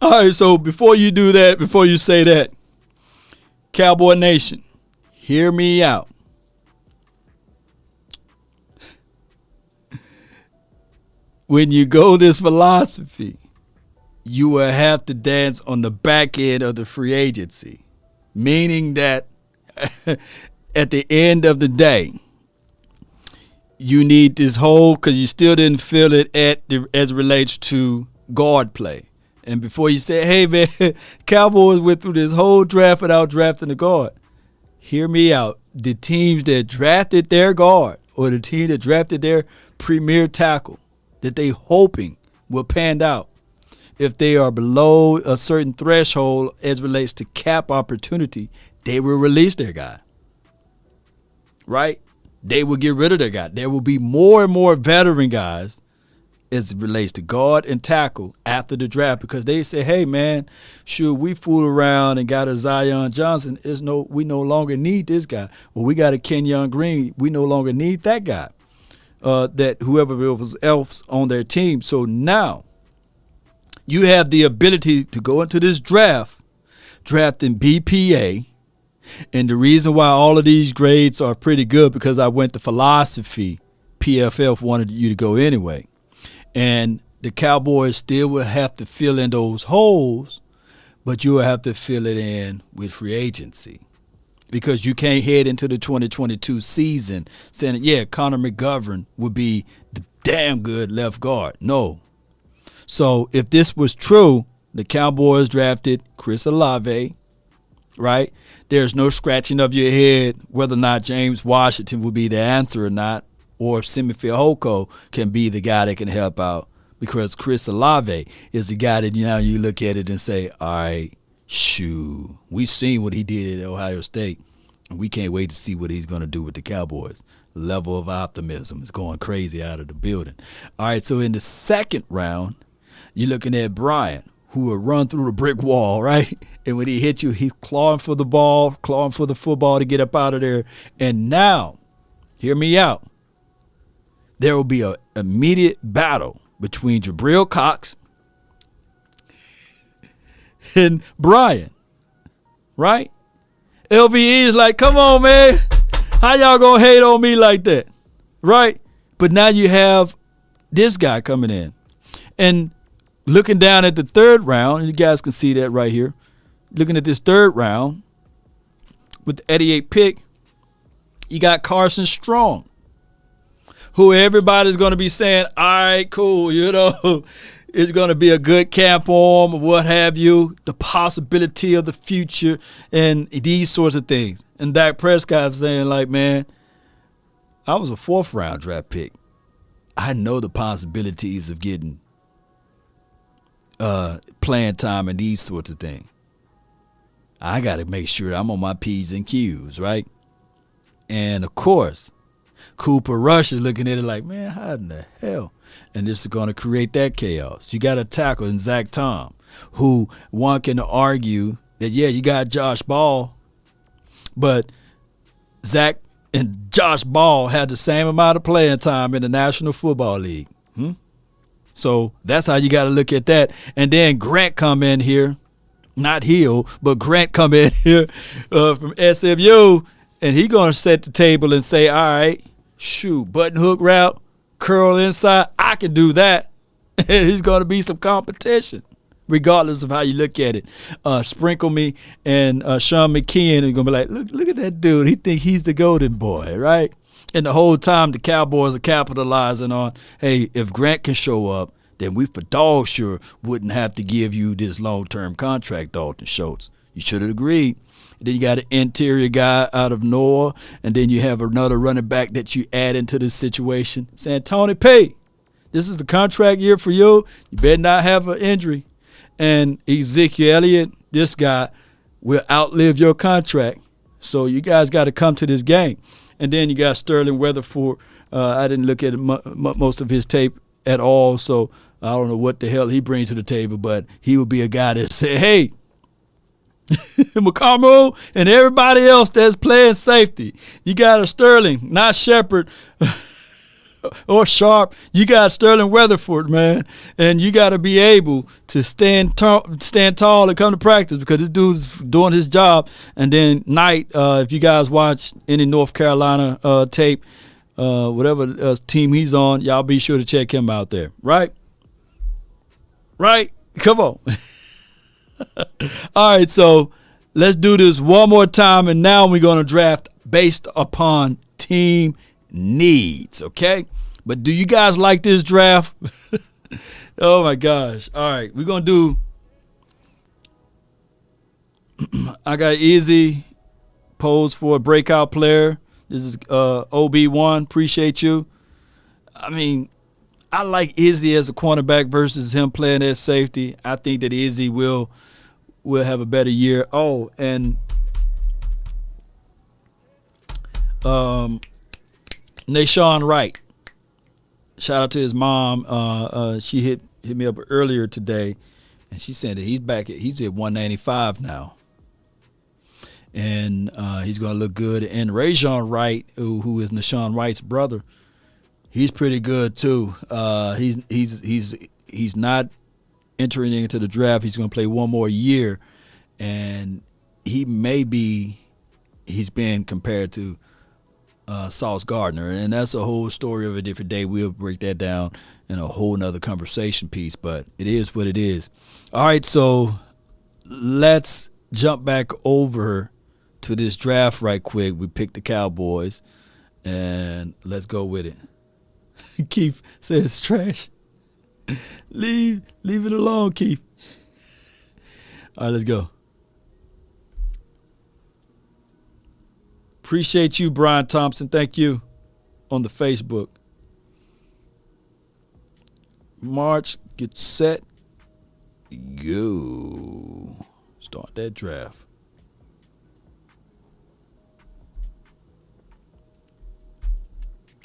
All right, so before you do that, before you say that, Cowboy Nation, hear me out. When you go this philosophy, you will have to dance on the back end of the free agency, meaning that at the end of the day, you need this whole, because you still didn't feel it as it relates to guard play. And before you say, hey, man, Cowboys went through this whole draft without drafting a guard. Hear me out. The teams that drafted their guard or the team that drafted their premier tackle that they hoping will pan out, if they are below a certain threshold as relates to cap opportunity, they will release their guy. Right? They will get rid of their guy. There will be more and more veteran guys as it relates to guard and tackle after the draft, because they say, hey, man, shoot, we fool around and got a Zion Johnson. We no longer need this guy. Well, we got a Kenyon Green. We no longer need that guy, that whoever else on their team. So now you have the ability to go into this draft, drafting BPA. And the reason why all of these grades are pretty good, because I went to philosophy. PFF wanted you to go anyway. And the Cowboys still will have to fill in those holes, but you will have to fill it in with free agency, because you can't head into the 2022 season saying, yeah, Connor McGovern would be the damn good left guard. No. So if this was true, the Cowboys drafted Chris Olave, right? There's no scratching of your head whether or not James Washington would be the answer or not, or Simi Fehoko can be the guy that can help out, because Chris Olave is the guy that now you look at it and say, all right, shoo, we've seen what he did at Ohio State, and we can't wait to see what he's going to do with the Cowboys. Level of optimism is going crazy out of the building. All right, so in the second round, you're looking at Brian, who will run through the brick wall, right? And when he hits you, he's clawing for the ball, clawing for the football to get up out of there. And now, hear me out, there will be an immediate battle between Jabril Cox and Brian, right? LVE is like, come on, man. How y'all gonna hate on me like that, right? But now you have this guy coming in. And looking down at the third round, you guys can see that right here. Looking at this third round with the 88th pick, you got Carson Strong, who everybody's going to be saying, all right, cool, it's going to be a good camp arm or what have you, the possibility of the future and these sorts of things. And Dak Prescott saying, like, man, I was a fourth round draft pick. I know the possibilities of getting playing time and these sorts of things. I got to make sure I'm on my P's and Q's, right? And, of course, Cooper Rush is looking at it like, man, how in the hell? And this is going to create that chaos. You got a tackle in Zach Tom, who one can argue that, yeah, you got Josh Ball, but Zach and Josh Ball had the same amount of playing time in the National Football League. So that's how you got to look at that. And then Grant come in here, not Hill, but Grant come in here from SMU. and he gonna set the table and say, all right, shoot, button hook route, curl inside, I can do that. He's gonna be some competition, regardless of how you look at it. Sprinkle me and Sean McKeon are gonna be like, look at that dude. He think he's the golden boy, right? And the whole time the Cowboys are capitalizing on, hey, if Grant can show up, then we for dog sure wouldn't have to give you this long-term contract, Dalton Schultz. You should have agreed. And then you got an interior guy out of Noah, and then you have another running back that you add into this situation, saying, Tony P, this is the contract year for you. You better not have an injury. And Ezekiel Elliott, this guy, will outlive your contract. So you guys got to come to this game. And then you got Sterling Weatherford. I didn't look at most of his tape at all, so I don't know what the hell he brings to the table, but he would be a guy that say, hey, McCarmo and everybody else that's playing safety, you got a Sterling, not Shepard or Sharp. You got Sterling Weatherford, man, and you got to be able to stand tall and come to practice because this dude's doing his job. And then Knight, if you guys watch any North Carolina tape, whatever team he's on, y'all be sure to check him out there, right? Right? Come on. All right, so let's do this one more time, and now we're going to draft based upon team needs, okay? But do you guys like this draft? Oh, my gosh. All right, we're going to do – I got Easy posed for a breakout player. This is OB1. Appreciate you. I mean, I like Izzy as a cornerback versus him playing as safety. I think that Izzy will have a better year. Oh, and Nashawn Wright. Shout out to his mom. She hit me up earlier today, and she said that he's at 195 now. And he's going to look good. And Rajon Wright, who is Nashawn Wright's brother, he's pretty good too. He's not entering into the draft. He's going to play one more year, and he's been compared to Sauce Gardner, and that's a whole story of a different day. We'll break that down in a whole nother conversation piece, but it is what it is. All right, so let's jump back over to this draft right quick. We picked the Cowboys, and let's go with it. Keith says it's trash. Leave it alone, Keith. All right, let's go. Appreciate you, Brian Thompson. Thank you on the Facebook. March, get set, go. Start that draft.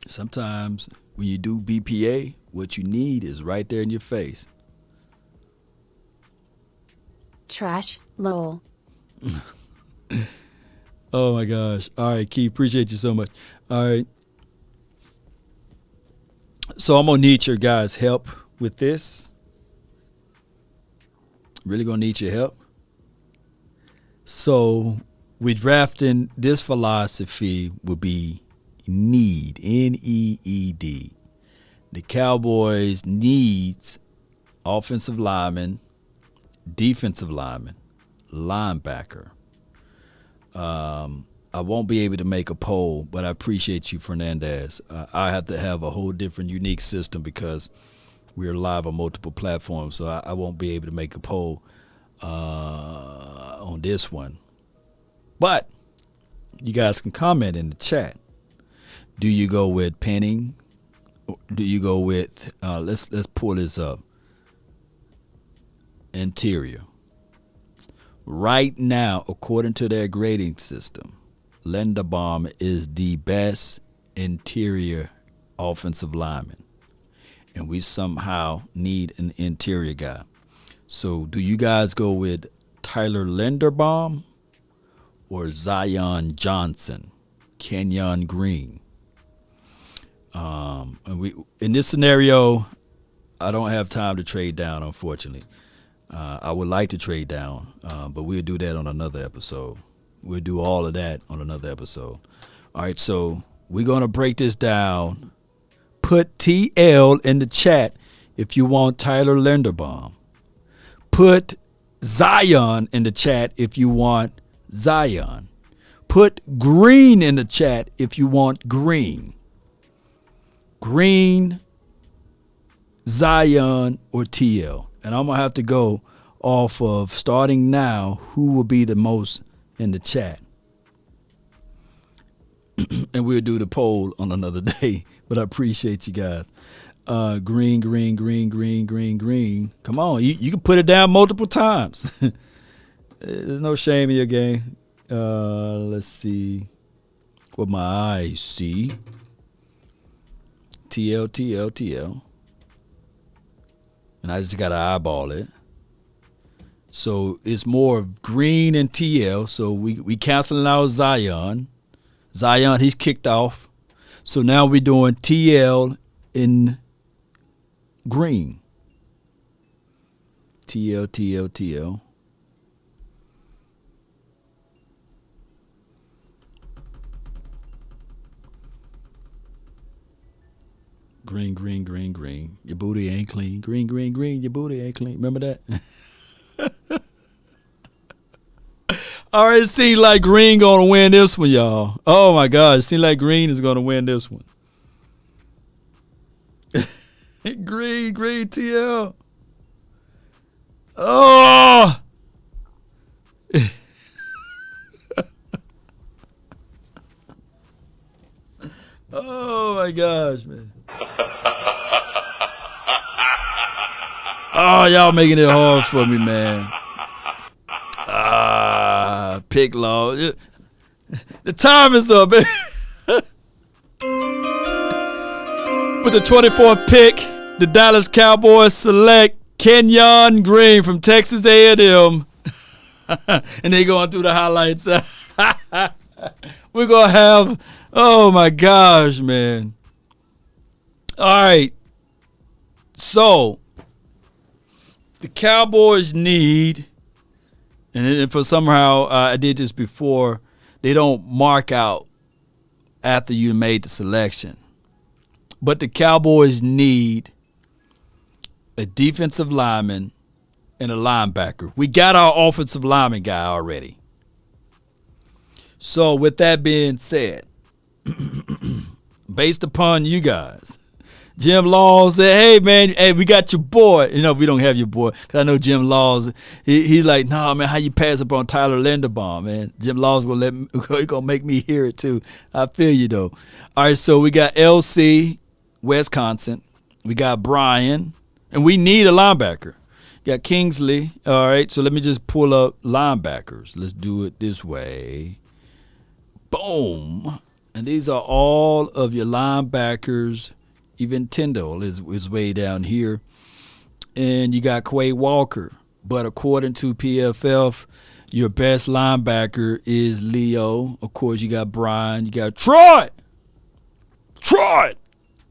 Sometimes when you do BPA, what you need is right there in your face. Trash, lol. Oh my gosh. All right, Keith, appreciate you so much. All right. So I'm going to need your guys' help with this. Really going to need your help. So we drafting, this philosophy will be need, N-E-E-D. The Cowboys needs offensive lineman, defensive lineman, linebacker. I won't be able to make a poll, but I appreciate you, Fernandez. I have to have a whole different, unique system because we're live on multiple platforms, so I won't be able to make a poll on this one. But you guys can comment in the chat. Do you go with Penning? Do you go with let's pull this up. Interior. Right now, according to their grading system, Linderbaum is the best interior offensive lineman. And we somehow need an interior guy. So do you guys go with Tyler Linderbaum or Zion Johnson, Kenyon Green? And we in this scenario, I don't have time to trade down, unfortunately. I would like to trade down, but we'll do that on another episode. We'll do all of that on another episode. All right, so we're going to break this down. Put TL in the chat if you want Tyler Linderbaum. Put Zion in the chat if you want Zion. Put Green in the chat if you want Green. Green, Zion, or TL. And I'm going to have to go off of starting now who will be the most in the chat. And we'll do the poll on another day. But I appreciate you guys. Green, green, green, green, green, green. Come on, you can put it down multiple times. There's no shame in your game. Let's see what my eyes see. TL, TL, TL. And I just got to eyeball it. So it's more of Green and TL. So we canceling out Zion. Zion, he's kicked off. So now we're doing TL in Green. TL, TL, TL. Green, green, green, green. Your booty ain't clean. Green, green, green. Your booty ain't clean. Remember that? All right, it seems like Green going to win this one, y'all. Oh, my God. It seems like Green is going to win this one. Green, green, TL. Oh! Oh, my gosh, man. Oh, y'all making it hard for me, man. Pick law. The time is up, baby. With the 24th pick, the Dallas Cowboys select Kenyon Green from Texas A&M. And they going through the highlights. We're going to have, oh my gosh, man. All right. So, the Cowboys need, and for somehow I did this before, they don't mark out after you made the selection. But the Cowboys need a defensive lineman and a linebacker. We got our offensive lineman guy already. So with that being said, based upon you guys, Jim Laws said, hey, man, hey, we got your boy. You know, we don't have your boy because I know Jim Laws. He's like, nah, man, how you pass up on Tyler Linderbaum, man? Jim Laws going to make me hear it, too. I feel you, though. All right, so we got LC, Wisconsin. We got Brian, and we need a linebacker. Got Kingsley. All right, so let me just pull up linebackers. Let's do it this way. Boom. And these are all of your linebackers. Even Tyndall is way down here. And you got Quay Walker. But according to PFF, your best linebacker is Leo. Of course, you got Brian. You got Troy. Troy.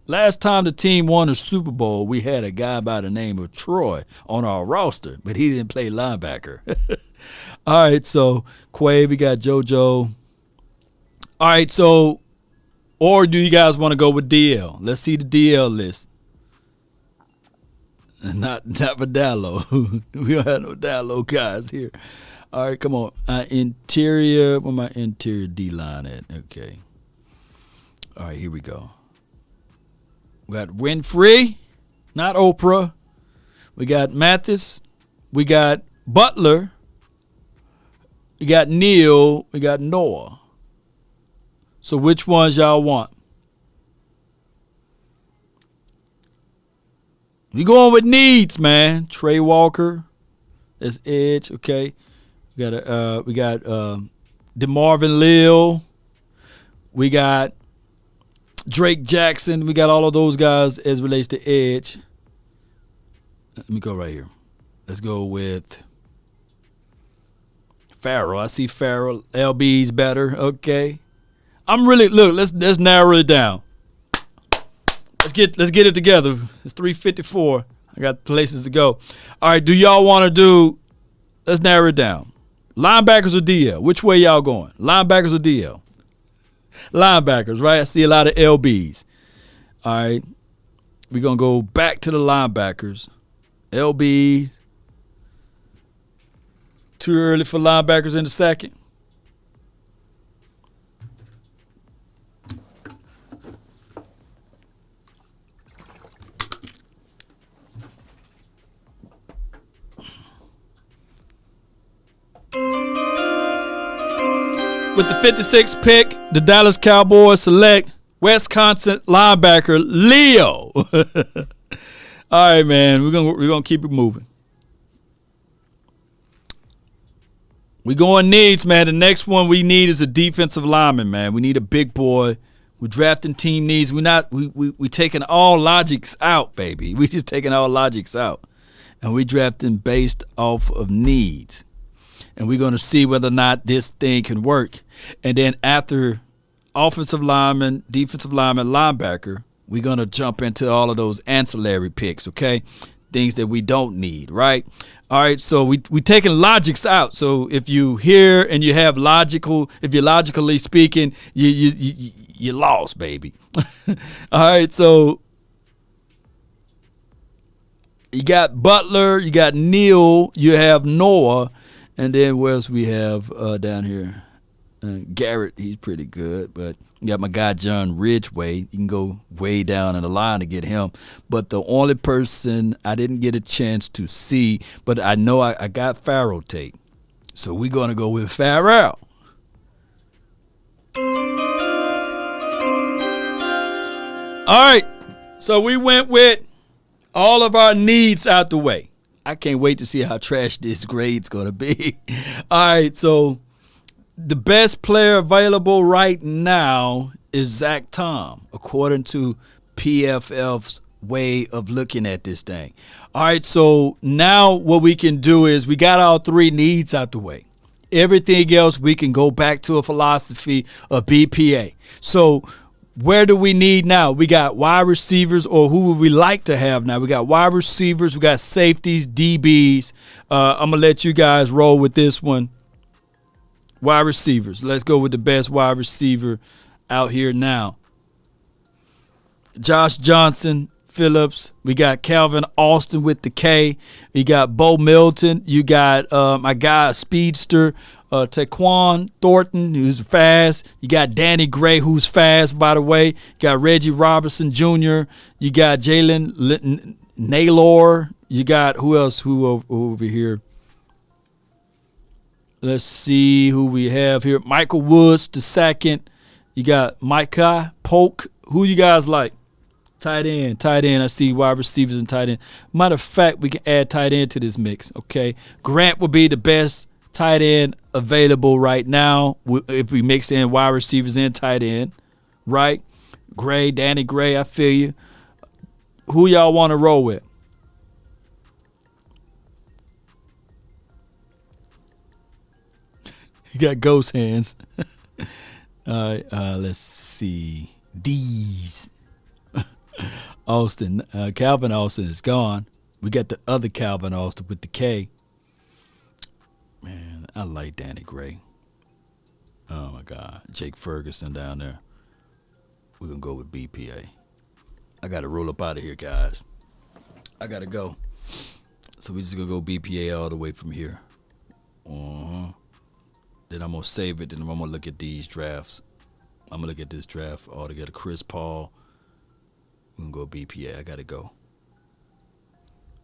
Last time the team won a Super Bowl, we had a guy by the name of Troy on our roster. But he didn't play linebacker. All right, so Quay, we got JoJo. All right, so, or do you guys want to go with DL? Let's see the DL list. Not for Dallo. We don't have no Dallo guys here. All right, come on. Interior, where my interior D-line at? Okay. All right, here we go. We got Winfrey, not Oprah. We got Mathis. We got Butler. We got Neal. We got Noah. So which ones y'all want? We going with needs, man. Trey Walker, that's edge. Okay, we got DeMarvin Leal. We got Drake Jackson. We got all of those guys as relates to edge. Let me go right here. Let's go with Farrell. I see Farrell. LB's better. Okay. I'm really let's narrow it down. Let's get it together. It's 3:54. I got places to go. All right, do y'all want to do? Let's narrow it down. Linebackers or DL? Which way y'all going? Linebackers or DL? Linebackers, right? I see a lot of LBs. All right. We're going to go back to the linebackers. LBs. Too early for linebackers in the second. With the 56th pick, the Dallas Cowboys select Wisconsin linebacker Leo. All right, man. We're gonna keep it moving. We going needs, man. The next one we need is a defensive lineman, man. We need a big boy. We're drafting team needs. We taking all logics out, baby. We just taking all logics out. And we drafting based off of needs. And we're going to see whether or not this thing can work. And then after offensive lineman, defensive lineman, linebacker, we're going to jump into all of those ancillary picks, okay? Things that we don't need, right? All right, so we taking logics out. So if you hear and you have if you're logically speaking, you lost, baby. All right, so you got Butler, you got Neal, you have Noah, and then where else we have down here? Garrett, he's pretty good, but you got my guy John Ridgeway. You can go way down in the line to get him. But the only person I didn't get a chance to see, but I know I got Farrell tape. So we're going to go with Farrell. All right, so we went with all of our needs out the way. I can't wait to see how trash this grade's going to be. All right, so the best player available right now is Zach Tom, according to PFF's way of looking at this thing. All right, so now what we can do is we got our three needs out the way. Everything else, we can go back to a philosophy of BPA. So where do we need now? We got wide receivers, or who would we like to have now? We got wide receivers, we got safeties, DBs. I'm going to let you guys roll with this one. Wide receivers. Let's go with the best wide receiver out here now. Josh Johnson, Phillips. We got Calvin Austin with the K. You got Bo Milton. You got my guy, Speedster, Taquan Thornton, who's fast. You got Danny Gray, who's fast, by the way. You got Reggie Robertson Jr. You got Jalen Naylor. You got who else? Who over here? Let's see who we have here. Michael Woods, the second. You got Micah Polk. Who you guys like? Tight end. I see wide receivers and tight end. Matter of fact, we can add tight end to this mix, okay? Grant will be the best tight end available right now if we mix in wide receivers and tight end, right? Danny Gray, I feel you. Who y'all want to roll with? You got ghost hands. All right, let's see. D's. Austin. Calvin Austin is gone. We got the other Calvin Austin with the K. Man, I like Danny Gray. Oh, my God. Jake Ferguson down there. We're going to go with BPA. I got to roll up out of here, guys. I got to go. So we're just going to go BPA all the way from here. Then I'm going to save it, and I'm going to look at these drafts. I'm going to look at this draft all together. Chris Paul. We're going to go BPA. I got to go.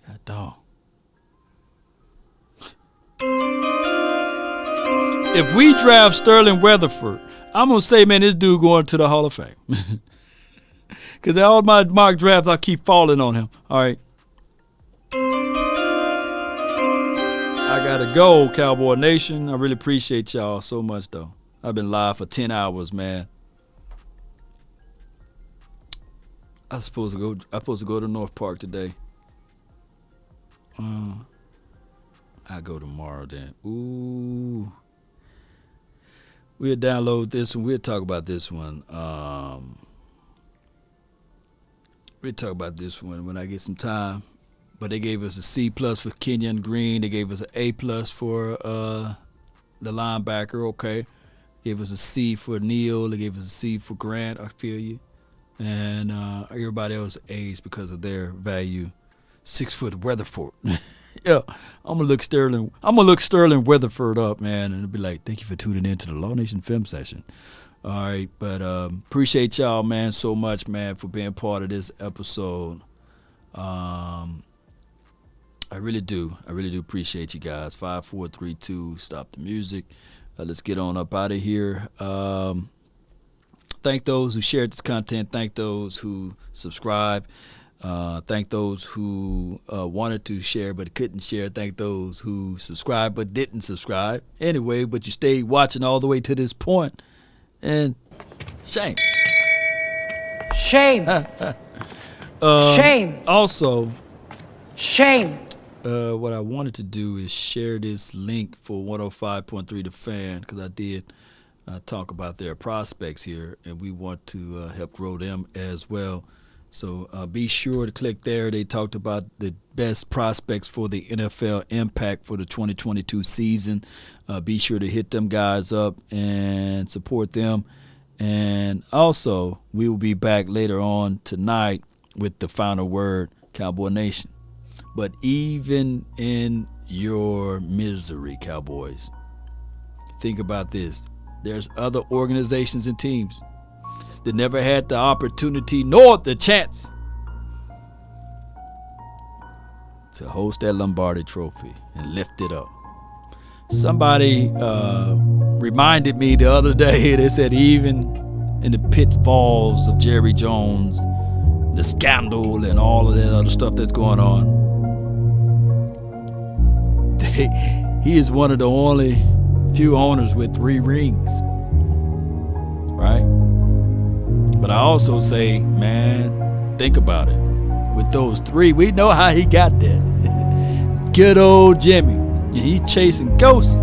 God dog. If we draft Sterling Weatherford, I'm going to say, man, this dude going to the Hall of Fame. Because all my mock drafts, I keep falling on him. All right. I got to go, Cowboy Nation. I really appreciate y'all so much, though. I've been live for 10 hours, man. I'm supposed to go to North Park today. I go tomorrow then. Ooh. We'll download this one. We'll talk about this one. We'll talk about this one when I get some time. But they gave us a C+ for Kenyon Green. They gave us an A+ for the linebacker, okay. Gave us a C for Neal. They gave us a C for Grant. I feel you. And everybody else A's because of their value. 6 foot Weatherford. Yeah, I'm gonna look Sterling Weatherford up, man, and it'll be like, thank you for tuning in to the Law Nation Film Session. All right, but appreciate y'all, man, so much, man, for being part of this episode. I really do appreciate you guys. 5, 4, 3, 2. Stop the music. Let's get on up out of here. Thank those who shared this content. Thank those who subscribe. Thank those who wanted to share but couldn't share. Thank those who subscribed but didn't subscribe. Anyway, but you stayed watching all the way to this point. And shame. Shame. Shame. Also, shame. What I wanted to do is share this link for 105.3 The Fan, because I did talk about their prospects here, and we want to help grow them as well. So be sure to click there. They talked about the best prospects for the NFL Impact for the 2022 season. Be sure to hit them guys up and support them. And also, we will be back later on tonight with the final word, Cowboy Nation. But even in your misery, Cowboys, think about this. There's other organizations and teams that never had the opportunity nor the chance to host that Lombardi Trophy and lift it up. Somebody reminded me the other day, they said even in the pitfalls of Jerry Jones, the scandal and all of that other stuff that's going on, he is one of the only few owners with 3 rings, right? But I also say, man, think about it. With those 3, we know how he got there. Good old Jimmy. He's chasing ghosts,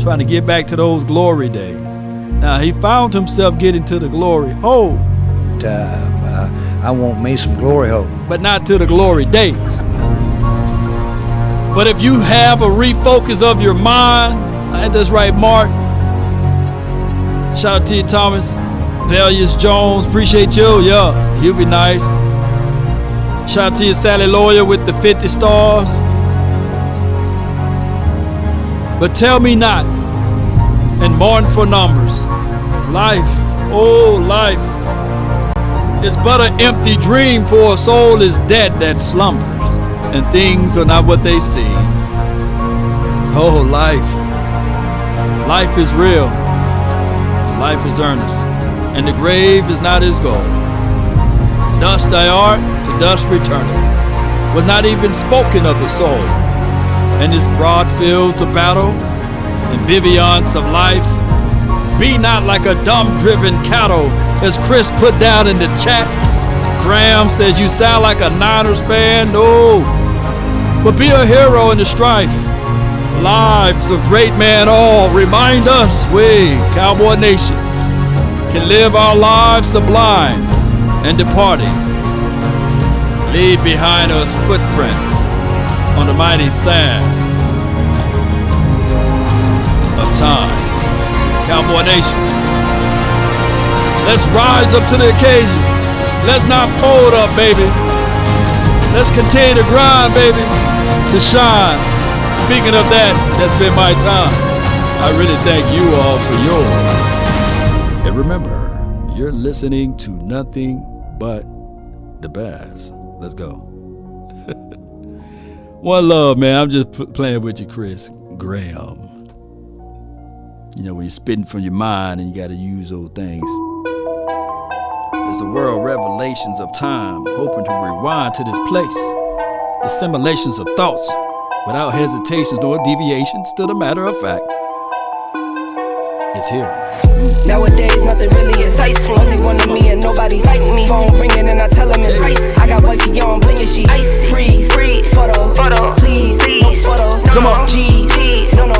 trying to get back to those glory days. Now, he found himself getting to the glory hole. I want me some glory hole. But not to the glory days. But if you have a refocus of your mind, that's right, Mark. Shout out to you, Thomas. Valius Jones, appreciate you. Yeah, he'll be nice. Shout out to you, Sally Lawyer with the 50 stars. But tell me not, and mourn for numbers. Life, oh life, is but an empty dream, for a soul is dead that slumbers, and things are not what they seem. Oh life, life is real, and life is earnest, and the grave is not his goal. Dust thy art, to dust returneth, was not even spoken of the soul. And his broad fields of battle, ambivalence of life, be not like a dumb-driven cattle, as Chris put down in the chat. Graham says you sound like a Niners fan. No, but be a hero in the strife. Lives of great men all remind us we, Cowboy Nation, can live our lives sublime and departing, leave behind us footprints on the mighty sands of time. Cowboy Nation, let's rise up to the occasion. Let's not fold up, baby. Let's continue to grind, baby, to shine. Speaking of that, that's been my time. I really thank you all for yours. And remember, you're listening to nothing but the best. Let's go. One love, man. I'm just playing with you, Chris Graham. You know, when you're spitting from your mind and you got to use those things. There's the world revelations of time, hoping to rewind to this place. The simulations of thoughts, without hesitations nor deviations, to the matter of fact. It's here. Nowadays, nothing really is ice. Only one of me and nobody's like me. Phone ringing and I tell him it's ice. I got wifey on blinking, she ice. Freeze, photo, please, no photos. Come on, G's, no,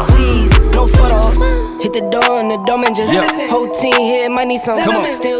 please, no photos. Hit the door and the doorman just whole team here might need some. Still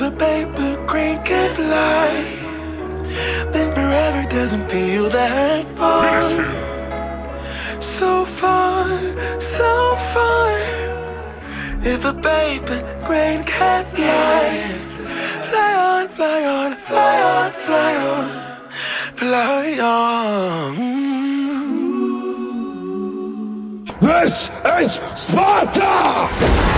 If a paper crane can fly, then forever doesn't feel that far. So far, so far. If a paper crane can fly, fly on, fly on, fly on, fly on, fly on. This is Sparta!